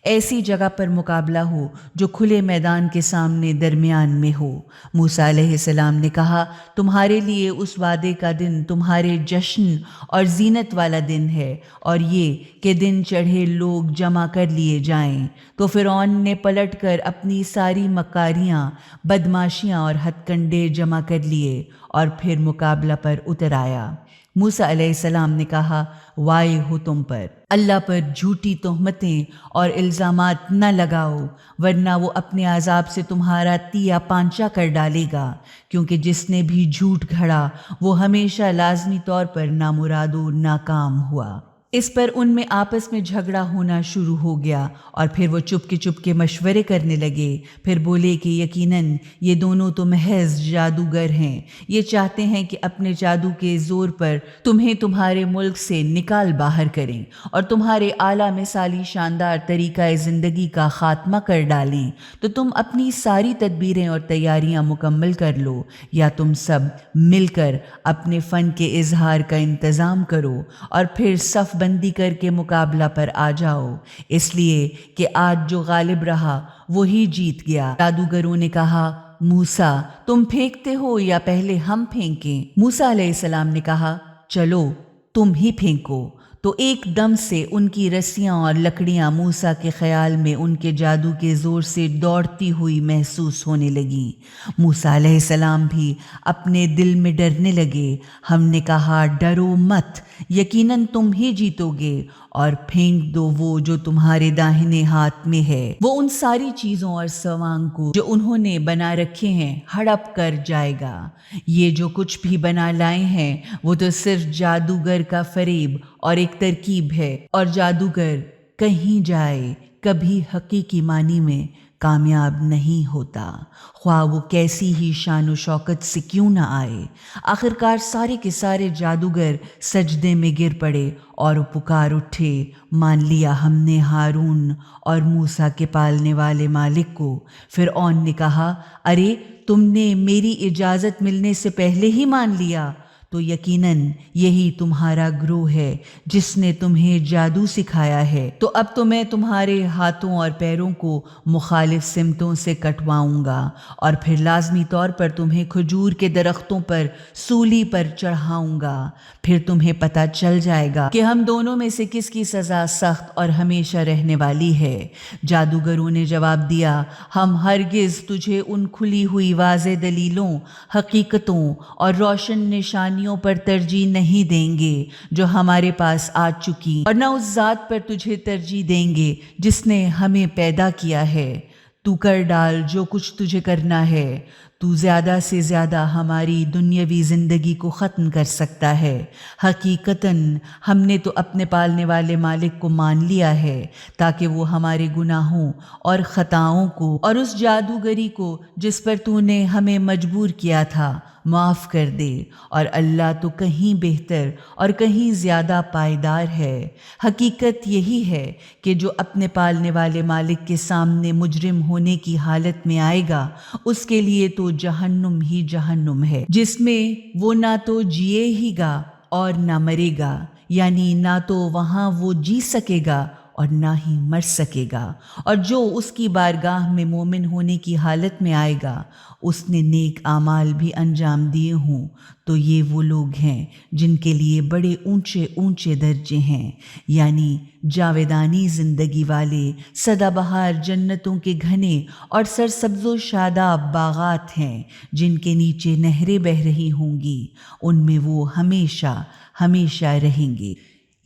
ایسی جگہ پر مقابلہ ہو جو کھلے میدان کے سامنے درمیان میں ہو۔ موسیٰ علیہ السلام نے کہا، تمہارے لیے اس وعدے کا دن تمہارے جشن اور زینت والا دن ہے، اور یہ کہ دن چڑھے لوگ جمع کر لیے جائیں۔ تو فرعون نے پلٹ کر اپنی ساری مکاریاں، بدماشیاں اور ہتھ کنڈے جمع کر لیے اور پھر مقابلہ پر اتر آیا۔ موسیٰ علیہ السلام نے کہا، وائے ہو تم پر، اللہ پر جھوٹی تہمتیں اور الزامات نہ لگاؤ، ورنہ وہ اپنے عذاب سے تمہارا تیا پانچا کر ڈالے گا، کیونکہ جس نے بھی جھوٹ گھڑا وہ ہمیشہ لازمی طور پر نامراد و ناکام ہوا۔ اس پر ان میں آپس میں جھگڑا ہونا شروع ہو گیا، اور پھر وہ چپ کے مشورے کرنے لگے۔ پھر بولے کہ یقیناً یہ دونوں تو محض جادوگر ہیں، یہ چاہتے ہیں کہ اپنے جادو کے زور پر تمہیں تمہارے ملک سے نکال باہر کریں اور تمہارے اعلیٰ مثالی شاندار طریقہ زندگی کا خاتمہ کر ڈالیں۔ تو تم اپنی ساری تدبیریں اور تیاریاں مکمل کر لو، یا تم سب مل کر اپنے فن کے اظہار کا انتظام کرو اور پھر صف بندی کر کے مقابلہ پر آ جاؤ، اس لیے کہ آج جو غالب رہا وہی جیت گیا۔ جادوگروں نے کہا، موسیٰ تم پھینکتے ہو یا پہلے ہم پھینکیں؟ موسیٰ علیہ السلام نے کہا، چلو تم ہی پھینکو۔ تو ایک دم سے ان کی رسیاں اور لکڑیاں موسیٰ کے خیال میں ان کے جادو کے زور سے دوڑتی ہوئی محسوس ہونے لگیں۔ موسیٰ علیہ السلام بھی اپنے دل میں ڈرنے لگے۔ ہم نے کہا، ڈرو مت، یقیناً تم ہی جیتو گے، اور پھینک دو وہ جو تمہارے داہنے ہاتھ میں ہے۔ وہ ان ساری چیزوں اور سوانگ کو جو انہوں نے بنا رکھے ہیں ہڑپ کر جائے گا۔ یہ جو کچھ بھی بنا لائے ہیں وہ تو صرف جادوگر کا فریب اور ایک ترکیب ہے، اور جادوگر کہیں جائے کبھی حقیقی معنی میں کامیاب نہیں ہوتا، خواہ وہ کیسی ہی شان و شوکت سے کیوں نہ آئے۔ آخرکار سارے کے سارے جادوگر سجدے میں گر پڑے اور پکار اٹھے، مان لیا ہم نے ہارون اور موسیٰ کے پالنے والے مالک کو۔ فرعون نے کہا، ارے تم نے میری اجازت ملنے سے پہلے ہی مان لیا؟ تو یقیناً یہی تمہارا گروہ ہے جس نے تمہیں جادو سکھایا ہے۔ تو اب تو میں تمہارے ہاتھوں اور پیروں کو مخالف سمتوں سے کٹواؤں گا اور پھر لازمی طور پر تمہیں کھجور کے درختوں پر سولی پر چڑھاؤں گا۔ پھر تمہیں پتہ چل جائے گا کہ ہم دونوں میں سے کس کی سزا سخت اور ہمیشہ رہنے والی ہے۔ جادوگروں نے جواب دیا، ہم ہرگز تجھے ان کھلی ہوئی واضح دلیلوں، حقیقتوں اور روشن نشانیوں پر ترجیح نہیں دیں گے جو ہمارے پاس آ چکی، اور نہ اس ذات پر تجھے ترجیح دیں گے جس نے ہمیں پیدا کیا ہے۔ تو کر ڈال جو کچھ تجھے کرنا ہے، تو زیادہ سے زیادہ ہماری دنیاوی زندگی کو ختم کر سکتا ہے۔ حقیقتاً ہم نے تو اپنے پالنے والے مالک کو مان لیا ہے تاکہ وہ ہمارے گناہوں اور خطاؤں کو اور اس جادوگری کو جس پر تو نے ہمیں مجبور کیا تھا معاف کر دے، اور اللہ تو کہیں بہتر اور کہیں زیادہ پائیدار ہے۔ حقیقت یہی ہے کہ جو اپنے پالنے والے مالک کے سامنے مجرم ہونے کی حالت میں آئے گا، اس کے لیے تو جہنم ہی جہنم ہے، جس میں وہ نہ تو جیے ہی گا اور نہ مرے گا، یعنی نہ تو وہاں وہ جی سکے گا اور نہ ہی مر سکے گا۔ اور جو اس کی بارگاہ میں مومن ہونے کی حالت میں آئے گا، اس نے نیک اعمال بھی انجام دیے ہوں، تو یہ وہ لوگ ہیں جن کے لیے بڑے اونچے اونچے درجے ہیں، یعنی جاویدانی زندگی والے سدا بہار جنتوں کے گھنے اور سرسبز و شاداب باغات ہیں جن کے نیچے نہریں بہہ رہی ہوں گی، ان میں وہ ہمیشہ ہمیشہ رہیں گے۔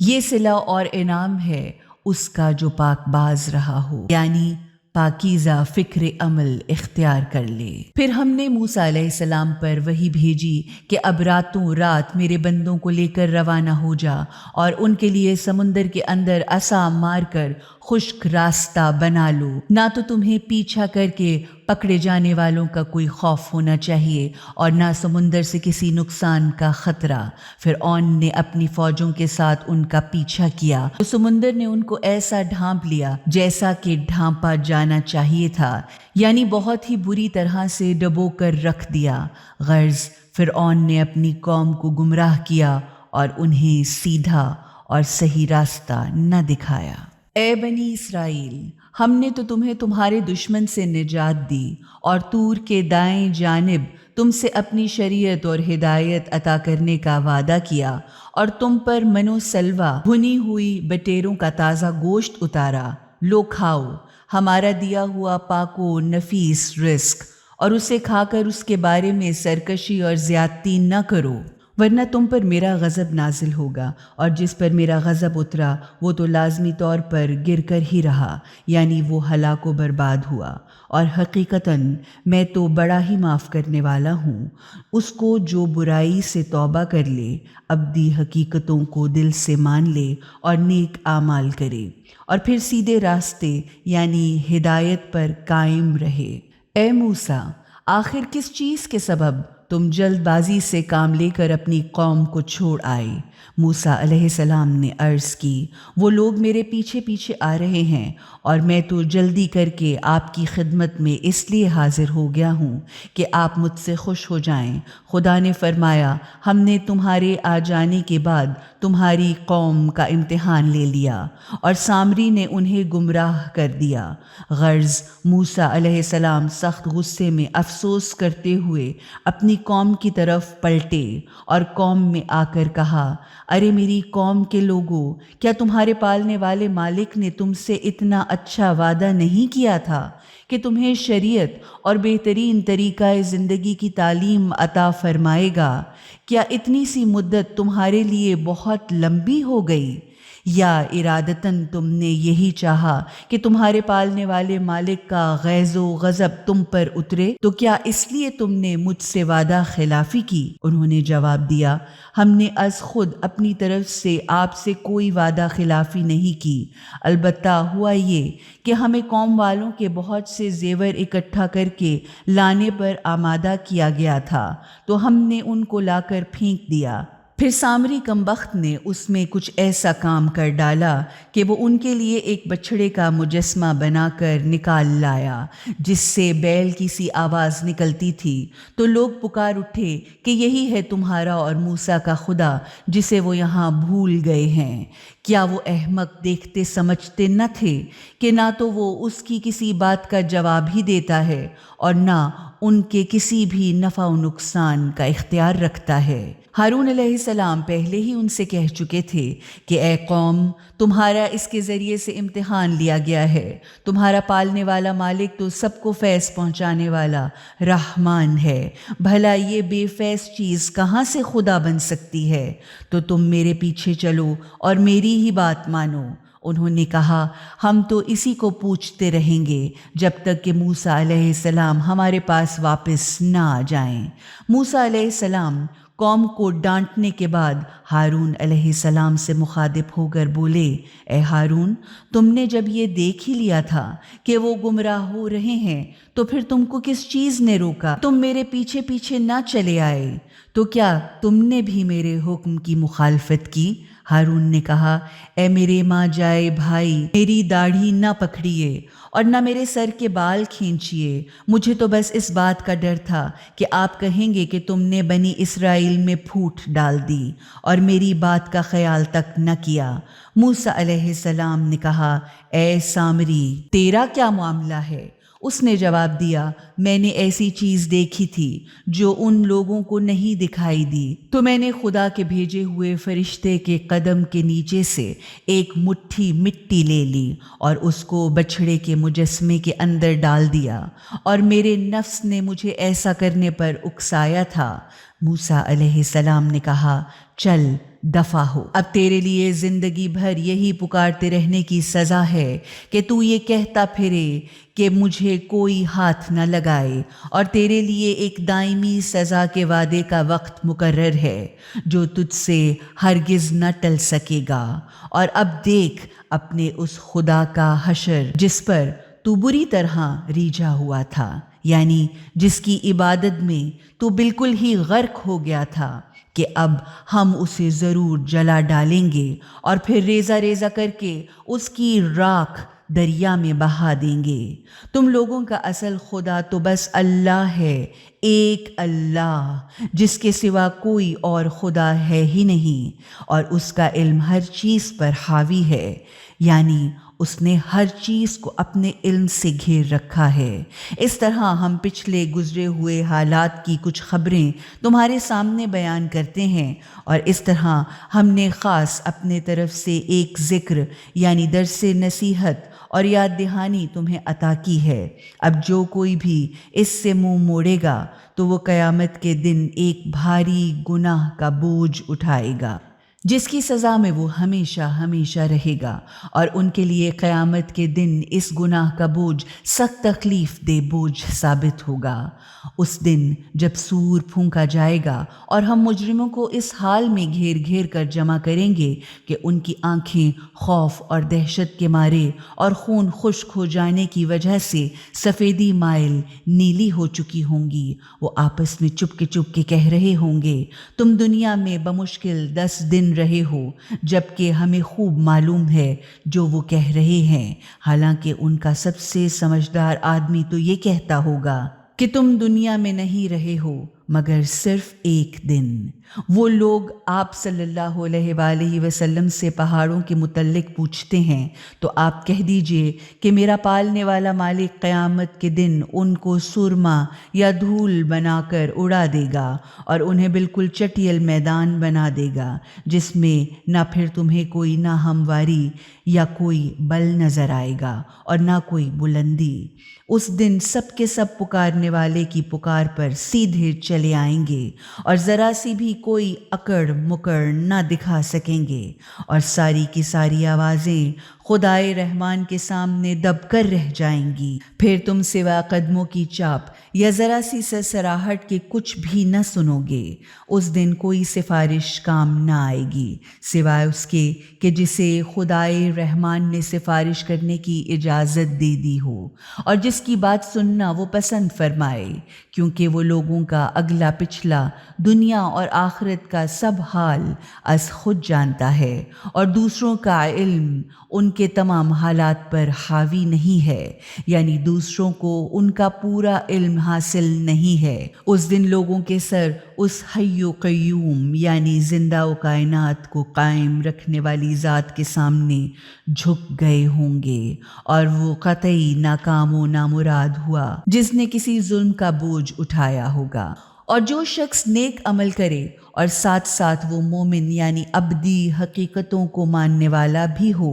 یہ صلہ اور انعام ہے اس کا جو پاک باز رہا ہو، یعنی پاکیزہ فکر عمل اختیار کر لے۔ پھر ہم نے موسیٰ علیہ السلام پر وحی بھیجی کہ اب راتوں رات میرے بندوں کو لے کر روانہ ہو جا اور ان کے لیے سمندر کے اندر عصا مار کر خشک راستہ بنا لو، نہ تو تمہیں پیچھا کر کے پکڑے جانے والوں کا کوئی خوف ہونا چاہیے اور نہ سمندر سے کسی نقصان کا خطرہ۔ فرعون نے اپنی فوجوں کے ساتھ ان کا پیچھا کیا تو سمندر نے ان کو ایسا ڈھانپ لیا جیسا کہ ڈھانپا جانا چاہیے تھا، یعنی بہت ہی بری طرح سے ڈبو کر رکھ دیا۔ غرض فرعون نے اپنی قوم کو گمراہ کیا اور انہیں سیدھا اور صحیح راستہ نہ دکھایا۔ اے بنی اسرائیل، ہم نے تو تمہیں تمہارے دشمن سے نجات دی اور طور کے دائیں جانب تم سے اپنی شریعت اور ہدایت عطا کرنے کا وعدہ کیا، اور تم پر من و سلوہ بھنی ہوئی بٹیروں کا تازہ گوشت اتارا۔ لو کھاؤ ہمارا دیا ہوا پاک و نفیس رزق، اور اسے کھا کر اس کے بارے میں سرکشی اور زیادتی نہ کرو، ورنہ تم پر میرا غضب نازل ہوگا، اور جس پر میرا غضب اترا وہ تو لازمی طور پر گر کر ہی رہا، یعنی وہ ہلاک و برباد ہوا۔ اور حقیقتاً میں تو بڑا ہی معاف کرنے والا ہوں اس کو جو برائی سے توبہ کر لے، ابدی حقیقتوں کو دل سے مان لے اور نیک اعمال کرے، اور پھر سیدھے راستے یعنی ہدایت پر قائم رہے۔ اے موسیٰ، آخر کس چیز کے سبب تم جلد بازی سے کام لے کر اپنی قوم کو چھوڑ آئے؟ موسیٰ علیہ السلام نے عرض کی، وہ لوگ میرے پیچھے پیچھے آ رہے ہیں اور میں تو جلدی کر کے آپ کی خدمت میں اس لیے حاضر ہو گیا ہوں کہ آپ مجھ سے خوش ہو جائیں۔ خدا نے فرمایا، ہم نے تمہارے آ جانے کے بعد تمہاری قوم کا امتحان لے لیا اور سامری نے انہیں گمراہ کر دیا۔ غرض موسیٰ علیہ السلام سخت غصے میں افسوس کرتے ہوئے اپنی قوم کی طرف پلٹے اور قوم میں آ کر کہا، ارے میری قوم کے لوگوں، کیا تمہارے پالنے والے مالک نے تم سے اتنا اچھا وعدہ نہیں کیا تھا کہ تمہیں شریعت اور بہترین طریقہ زندگی کی تعلیم عطا فرمائے گا؟ کیا اتنی سی مدت تمہارے لیے بہت لمبی ہو گئی؟ یا ارادتاً تم نے یہی چاہا کہ تمہارے پالنے والے مالک کا غیظ و غضب تم پر اترے؟ تو کیا اس لیے تم نے مجھ سے وعدہ خلافی کی؟ انہوں نے جواب دیا، ہم نے از خود اپنی طرف سے آپ سے کوئی وعدہ خلافی نہیں کی، البتہ ہوا یہ کہ ہمیں قوم والوں کے بہت سے زیور اکٹھا کر کے لانے پر آمادہ کیا گیا تھا، تو ہم نے ان کو لا کر پھینک دیا۔ پھر سامری کمبخت نے اس میں کچھ ایسا کام کر ڈالا کہ وہ ان کے لیے ایک بچھڑے کا مجسمہ بنا کر نکال لایا جس سے بیل کی سی آواز نکلتی تھی، تو لوگ پکار اٹھے کہ یہی ہے تمہارا اور موسیٰ کا خدا جسے وہ یہاں بھول گئے ہیں۔ کیا وہ احمق دیکھتے سمجھتے نہ تھے کہ نہ تو وہ اس کی کسی بات کا جواب ہی دیتا ہے اور نہ ان کے کسی بھی نفع و نقصان کا اختیار رکھتا ہے؟ ہارون علیہ السلام پہلے ہی ان سے کہہ چکے تھے کہ اے قوم، تمہارا اس کے ذریعے سے امتحان لیا گیا ہے۔ تمہارا پالنے والا مالک تو سب کو فیض پہنچانے والا رحمان ہے، بھلا یہ بے فیض چیز کہاں سے خدا بن سکتی ہے؟ تو تم میرے پیچھے چلو اور میری ہی بات مانو۔ انہوں نے کہا، ہم تو اسی کو پوچھتے رہیں گے جب تک کہ موسیٰ علیہ السلام ہمارے پاس واپس نہ آ جائیں۔ موسیٰ علیہ السلام قوم کو ڈانٹنے کے بعد ہارون علیہ السلام سے مخاطب ہو کر بولے، اے ہارون، تم نے جب یہ دیکھ ہی لیا تھا کہ وہ گمراہ ہو رہے ہیں تو پھر تم کو کس چیز نے روکا تم میرے پیچھے پیچھے نہ چلے آئے؟ تو کیا تم نے بھی میرے حکم کی مخالفت کی؟ ہارون نے کہا، اے میرے ماں جائے بھائی، میری داڑھی نہ پکڑیے اور نہ میرے سر کے بال کھینچیے۔ مجھے تو بس اس بات کا ڈر تھا کہ آپ کہیں گے کہ تم نے بنی اسرائیل میں پھوٹ ڈال دی اور میری بات کا خیال تک نہ کیا۔ موسیٰ علیہ السلام نے کہا، اے سامری، تیرا کیا معاملہ ہے؟ اس نے جواب دیا، میں نے ایسی چیز دیکھی تھی جو ان لوگوں کو نہیں دکھائی دی، تو میں نے خدا کے بھیجے ہوئے فرشتے کے قدم کے نیچے سے ایک مٹھی مٹی لے لی اور اس کو بچھڑے کے مجسمے کے اندر ڈال دیا، اور میرے نفس نے مجھے ایسا کرنے پر اکسایا تھا۔ موسیٰ علیہ السلام نے کہا، چل دفع ہو، اب تیرے لیے زندگی بھر یہی پکارتے رہنے کی سزا ہے کہ تو یہ کہتا پھرے کہ مجھے کوئی ہاتھ نہ لگائے، اور تیرے لیے ایک دائمی سزا کے وعدے کا وقت مقرر ہے جو تجھ سے ہرگز نہ ٹل سکے گا۔ اور اب دیکھ اپنے اس خدا کا حشر جس پر تو بری طرح ریجھا ہوا تھا، یعنی جس کی عبادت میں تو بالکل ہی غرق ہو گیا تھا، کہ اب ہم اسے ضرور جلا ڈالیں گے اور پھر ریزہ ریزہ کر کے اس کی راکھ دریا میں بہا دیں گے۔ تم لوگوں کا اصل خدا تو بس اللہ ہے، ایک اللہ، جس کے سوا کوئی اور خدا ہے ہی نہیں، اور اس کا علم ہر چیز پر حاوی ہے، یعنی اس نے ہر چیز کو اپنے علم سے گھیر رکھا ہے۔ اس طرح ہم پچھلے گزرے ہوئے حالات کی کچھ خبریں تمہارے سامنے بیان کرتے ہیں، اور اس طرح ہم نے خاص اپنے طرف سے ایک ذکر یعنی درس نصیحت اور یاد دہانی تمہیں عطا کی ہے۔ اب جو کوئی بھی اس سے منہ موڑے گا تو وہ قیامت کے دن ایک بھاری گناہ کا بوجھ اٹھائے گا، جس کی سزا میں وہ ہمیشہ ہمیشہ رہے گا، اور ان کے لیے قیامت کے دن اس گناہ کا بوجھ سخت تکلیف دہ بوجھ ثابت ہوگا۔ اس دن جب سور پھونکا جائے گا اور ہم مجرموں کو اس حال میں گھیر گھیر کر جمع کریں گے کہ ان کی آنکھیں خوف اور دہشت کے مارے اور خون خشک ہو جانے کی وجہ سے سفیدی مائل نیلی ہو چکی ہوں گی، وہ آپس میں چپ کے کہہ رہے ہوں گے، تم دنیا میں بمشکل 10 دن رہے ہو، جبکہ ہمیں خوب معلوم ہے جو وہ کہہ رہے ہیں، حالانکہ ان کا سب سے سمجھدار آدمی تو یہ کہتا ہوگا کہ تم دنیا میں نہیں رہے ہو مگر صرف ایک دن۔ وہ لوگ آپ صلی اللہ علیہ وآلہ وسلم سے پہاڑوں کے متعلق پوچھتے ہیں تو آپ کہہ دیجئے کہ میرا پالنے والا مالک قیامت کے دن ان کو سرما یا دھول بنا کر اڑا دے گا اور انہیں بالکل چٹیل میدان بنا دے گا، جس میں نہ پھر تمہیں کوئی نہ ہمواری یا کوئی بل نظر آئے گا اور نہ کوئی بلندی۔ اس دن سب کے سب پکارنے والے کی پکار پر سیدھے چلے آئیں گے اور ذرا سی بھی کوئی اکڑ مکڑ نہ دکھا سکیں گے، اور ساری کی ساری آوازیں خدائے رحمان کے سامنے دب کر رہ جائیں گی۔ پھر تم سوا قدموں کی چاپ یا ذرا سی سرسراہٹ کے کچھ بھی نہ سنو گے۔ اس دن کوئی سفارش کام نہ آئے گی سوائے اس کے کہ جسے خدائے رحمان نے سفارش کرنے کی اجازت دے دی ہو اور جس کی بات سننا وہ پسند فرمائے، کیونکہ وہ لوگوں کا اگلا پچھلا دنیا اور آخرت کا سب حال از خود جانتا ہے اور دوسروں کا علم ان کے تمام حالات پر حاوی نہیں ہے، یعنی دوسروں کو ان کا پورا علم حاصل نہیں ہے۔ اس دن لوگوں کے سر اس حی و قیوم یعنی زندہ و کائنات کو قائم رکھنے والی ذات کے سامنے جھک گئے ہوں گے اور وہ قطعی ناکام و نامراد ہوا جس نے کسی ظلم کا بوجھ اٹھایا ہوگا۔ اور جو شخص نیک عمل کرے اور ساتھ ساتھ وہ مومن یعنی ابدی حقیقتوں کو ماننے والا بھی ہو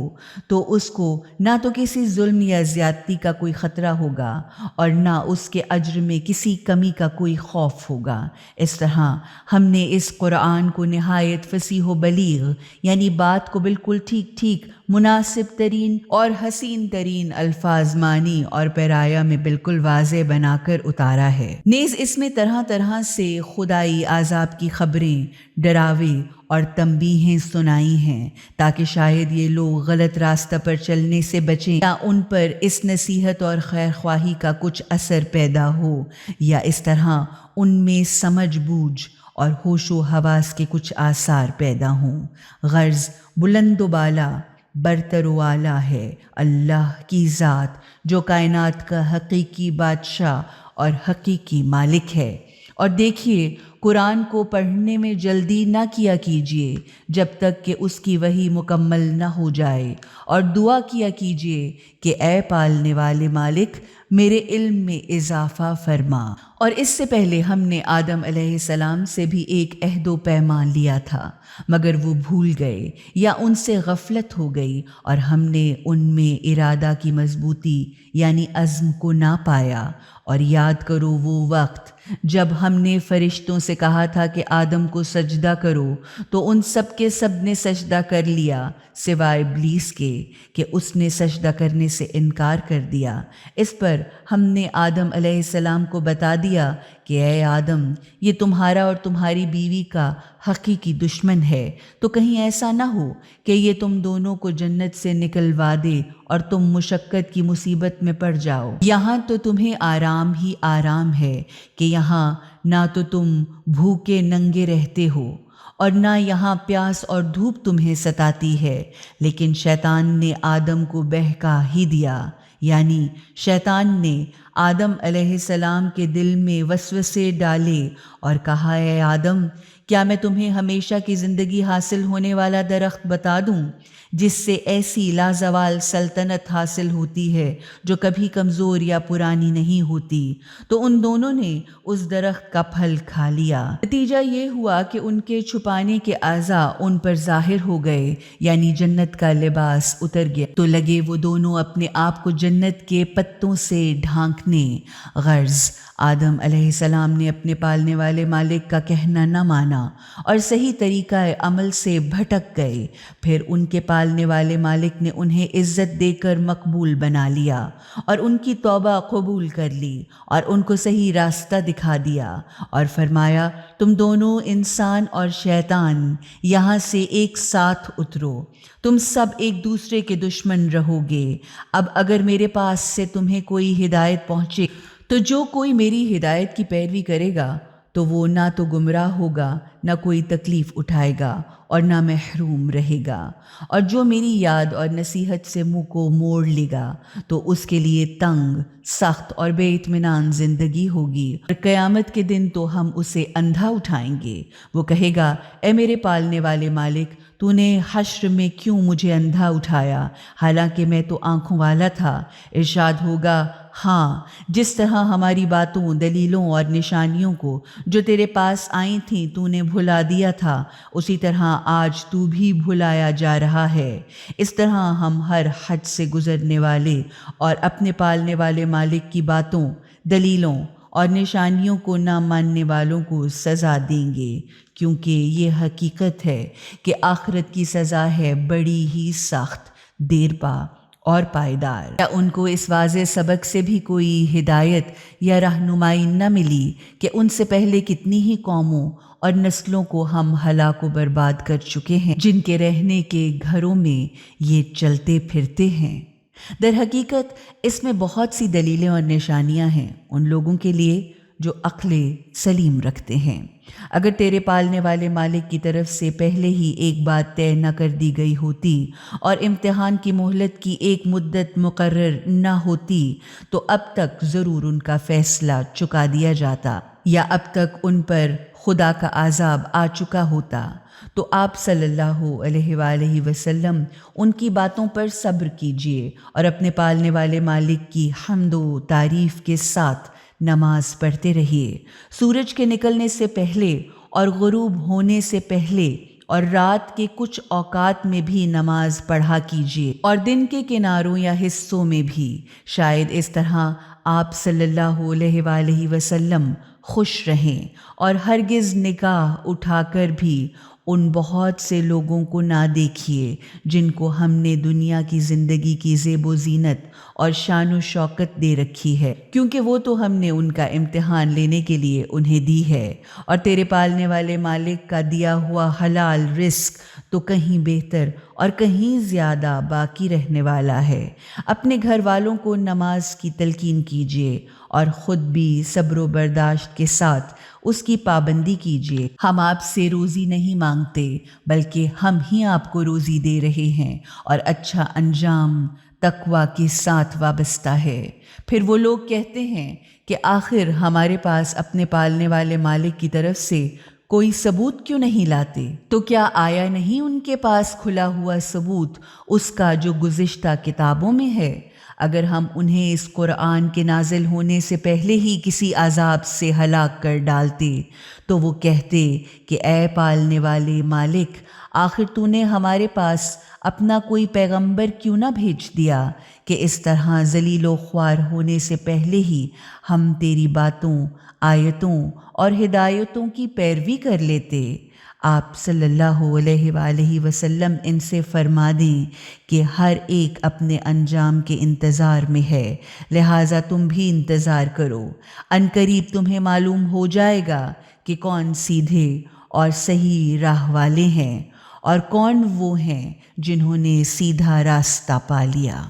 تو اس کو نہ تو کسی ظلم یا زیادتی کا کوئی خطرہ ہوگا اور نہ اس کے اجر میں کسی کمی کا کوئی خوف ہوگا۔ اس طرح ہم نے اس قرآن کو نہایت فصیح و بلیغ یعنی بات کو بالکل ٹھیک ٹھیک مناسب ترین اور حسین ترین الفاظ معنی اور پیرایا میں بالکل واضح بنا کر اتارا ہے۔ نیز اس میں طرح طرح سے خدائی عذاب کی خبریں، ڈراوے اور تنبیہیں سنائی ہیں تاکہ شاید یہ لوگ غلط راستہ پر چلنے سے بچیں یا ان پر اس نصیحت اور خیر خواہی کا کچھ اثر پیدا ہو یا اس طرح ان میں سمجھ بوجھ اور ہوش و حواس کے کچھ آثار پیدا ہوں۔ غرض بلند و بالا برتر و اعلیٰ ہے اللہ کی ذات جو کائنات کا حقیقی بادشاہ اور حقیقی مالک ہے۔ اور دیکھیے قرآن کو پڑھنے میں جلدی نہ کیا کیجیے جب تک کہ اس کی وحی مکمل نہ ہو جائے، اور دعا کیا کیجیے کہ اے پالنے والے مالک میرے علم میں اضافہ فرما۔ اور اس سے پہلے ہم نے آدم علیہ السلام سے بھی ایک عہد و پیمان لیا تھا مگر وہ بھول گئے یا ان سے غفلت ہو گئی اور ہم نے ان میں ارادہ کی مضبوطی یعنی عزم کو نہ پایا۔ اور یاد کرو وہ وقت جب ہم نے فرشتوں سے کہا تھا کہ آدم کو سجدہ کرو تو ان سب کے سب نے سجدہ کر لیا سوائے ابلیس کے کہ اس نے سجدہ کرنے سے انکار کر دیا۔ اس پر ہم نے آدم علیہ السلام کو بتا دیا کہ اے آدم یہ تمہارا اور تمہاری بیوی کا حقیقی دشمن ہے، تو کہیں ایسا نہ ہو کہ یہ تم دونوں کو جنت سے نکلوا دے اور تم مشقت کی مصیبت میں پڑ جاؤ۔ یہاں تو تمہیں آرام ہی آرام ہے کہ یہاں نہ تو تم بھوکے ننگے رہتے ہو اور نہ یہاں پیاس اور دھوپ تمہیں ستاتی ہے، لیکن شیطان نے آدم کو بہکا ہی دیا، یعنی شیطان نے آدم علیہ السلام کے دل میں وسوسے ڈالے اور کہا اے آدم کیا میں تمہیں ہمیشہ کی زندگی حاصل ہونے والا درخت بتا دوں جس سے ایسی لازوال سلطنت حاصل ہوتی ہے جو کبھی کمزور یا پرانی نہیں ہوتی؟ تو ان دونوں نے اس درخت کا پھل کھا لیا۔ نتیجہ یہ ہوا کہ ان کے چھپانے کے اعضاء ان پر ظاہر ہو گئے، یعنی جنت کا لباس اتر گیا، تو لگے وہ دونوں اپنے آپ کو جنت کے پتوں سے ڈھانکنے۔ غرض آدم علیہ السلام نے اپنے پالنے والے مالک کا کہنا نہ مانا اور صحیح طریقہ عمل سے بھٹک گئے۔ پھر ان کے پالنے والے مالک نے انہیں عزت دے کر مقبول بنا لیا اور ان کی توبہ قبول کر لی اور ان کو صحیح راستہ دکھا دیا اور فرمایا تم دونوں انسان اور شیطان یہاں سے ایک ساتھ اترو، تم سب ایک دوسرے کے دشمن رہو گے۔ اب اگر میرے پاس سے تمہیں کوئی ہدایت پہنچے تو جو کوئی میری ہدایت کی پیروی کرے گا تو وہ نہ تو گمراہ ہوگا، نہ کوئی تکلیف اٹھائے گا اور نہ محروم رہے گا، اور جو میری یاد اور نصیحت سے منہ کو موڑ لے گا تو اس کے لیے تنگ، سخت اور بے اطمینان زندگی ہوگی، اور قیامت کے دن تو ہم اسے اندھا اٹھائیں گے۔ وہ کہے گا اے میرے پالنے والے مالک تو نے حشر میں کیوں مجھے اندھا اٹھایا حالانکہ میں تو آنکھوں والا تھا؟ ارشاد ہوگا ہاں، جس طرح ہماری باتوں، دلیلوں اور نشانیوں کو جو تیرے پاس آئی تھیں تو نے بھلا دیا تھا، اسی طرح آج تو بھی بھلایا جا رہا ہے۔ اس طرح ہم ہر حد سے گزرنے والے اور اپنے پالنے والے مالک کی باتوں، دلیلوں اور نشانیوں کو نہ ماننے والوں کو سزا دیں گے، کیونکہ یہ حقیقت ہے کہ آخرت کی سزا ہے بڑی ہی سخت، دیر پا اور پائیدار۔ کیا ان کو اس واضح سبق سے بھی کوئی ہدایت یا رہنمائی نہ ملی کہ ان سے پہلے کتنی ہی قوموں اور نسلوں کو ہم ہلاک و برباد کر چکے ہیں، جن کے رہنے کے گھروں میں یہ چلتے پھرتے ہیں۔ در حقیقت اس میں بہت سی دلیلیں اور نشانیاں ہیں ان لوگوں کے لیے جو عقل سلیم رکھتے ہیں۔ اگر تیرے پالنے والے مالک کی طرف سے پہلے ہی ایک بات طے نہ کر دی گئی ہوتی اور امتحان کی مہلت کی ایک مدت مقرر نہ ہوتی تو اب تک ضرور ان کا فیصلہ چکا دیا جاتا یا اب تک ان پر خدا کا عذاب آ چکا ہوتا۔ تو آپ صلی اللہ علیہ وآلہ وسلم ان کی باتوں پر صبر کیجیے اور اپنے پالنے والے مالک کی حمد و تعریف کے ساتھ نماز پڑھتے رہیے۔ سورج کے نکلنے سے پہلے اور غروب ہونے سے پہلے اور رات کے کچھ اوقات میں بھی نماز پڑھا کیجیے اور دن کے کناروں یا حصوں میں بھی، شاید اس طرح آپ صلی اللہ علیہ وآلہ وسلم خوش رہیں اور ہرگز نگاہ اٹھا کر بھی ان بہت سے لوگوں کو نہ دیکھیے جن کو ہم نے دنیا کی زندگی کی زیب و زینت اور شان و شوکت دے رکھی ہے، کیونکہ وہ تو ہم نے ان کا امتحان لینے کے لیے انہیں دی ہے، اور تیرے پالنے والے مالک کا دیا ہوا حلال رزق تو کہیں بہتر اور کہیں زیادہ باقی رہنے والا ہے۔ اپنے گھر والوں کو نماز کی تلقین کیجیے اور خود بھی صبر و برداشت کے ساتھ اس کی پابندی کیجیے۔ ہم آپ سے روزی نہیں مانگتے بلکہ ہم ہی آپ کو روزی دے رہے ہیں، اور اچھا انجام تقوی کے ساتھ وابستہ ہے۔ پھر وہ لوگ کہتے ہیں کہ آخر ہمارے پاس اپنے پالنے والے مالک کی طرف سے کوئی ثبوت کیوں نہیں لاتے؟ تو کیا آیا نہیں ان کے پاس کھلا ہوا ثبوت اس کا جو گزشتہ کتابوں میں ہے؟ اگر ہم انہیں اس قرآن کے نازل ہونے سے پہلے ہی کسی عذاب سے ہلاک کر ڈالتے تو وہ کہتے کہ اے پالنے والے مالک، آخر تو نے ہمارے پاس اپنا کوئی پیغمبر کیوں نہ بھیج دیا کہ اس طرح ذلیل و خوار ہونے سے پہلے ہی ہم تیری باتوں، آیتوں اور ہدایتوں کی پیروی کر لیتے۔ آپ صلی اللہ علیہ وآلہ وسلم ان سے فرما دیں کہ ہر ایک اپنے انجام کے انتظار میں ہے، لہٰذا تم بھی انتظار کرو۔ عنقریب تمہیں معلوم ہو جائے گا کہ کون سیدھے اور صحیح راہ والے ہیں اور کون وہ ہیں جنہوں نے سیدھا راستہ پا لیا۔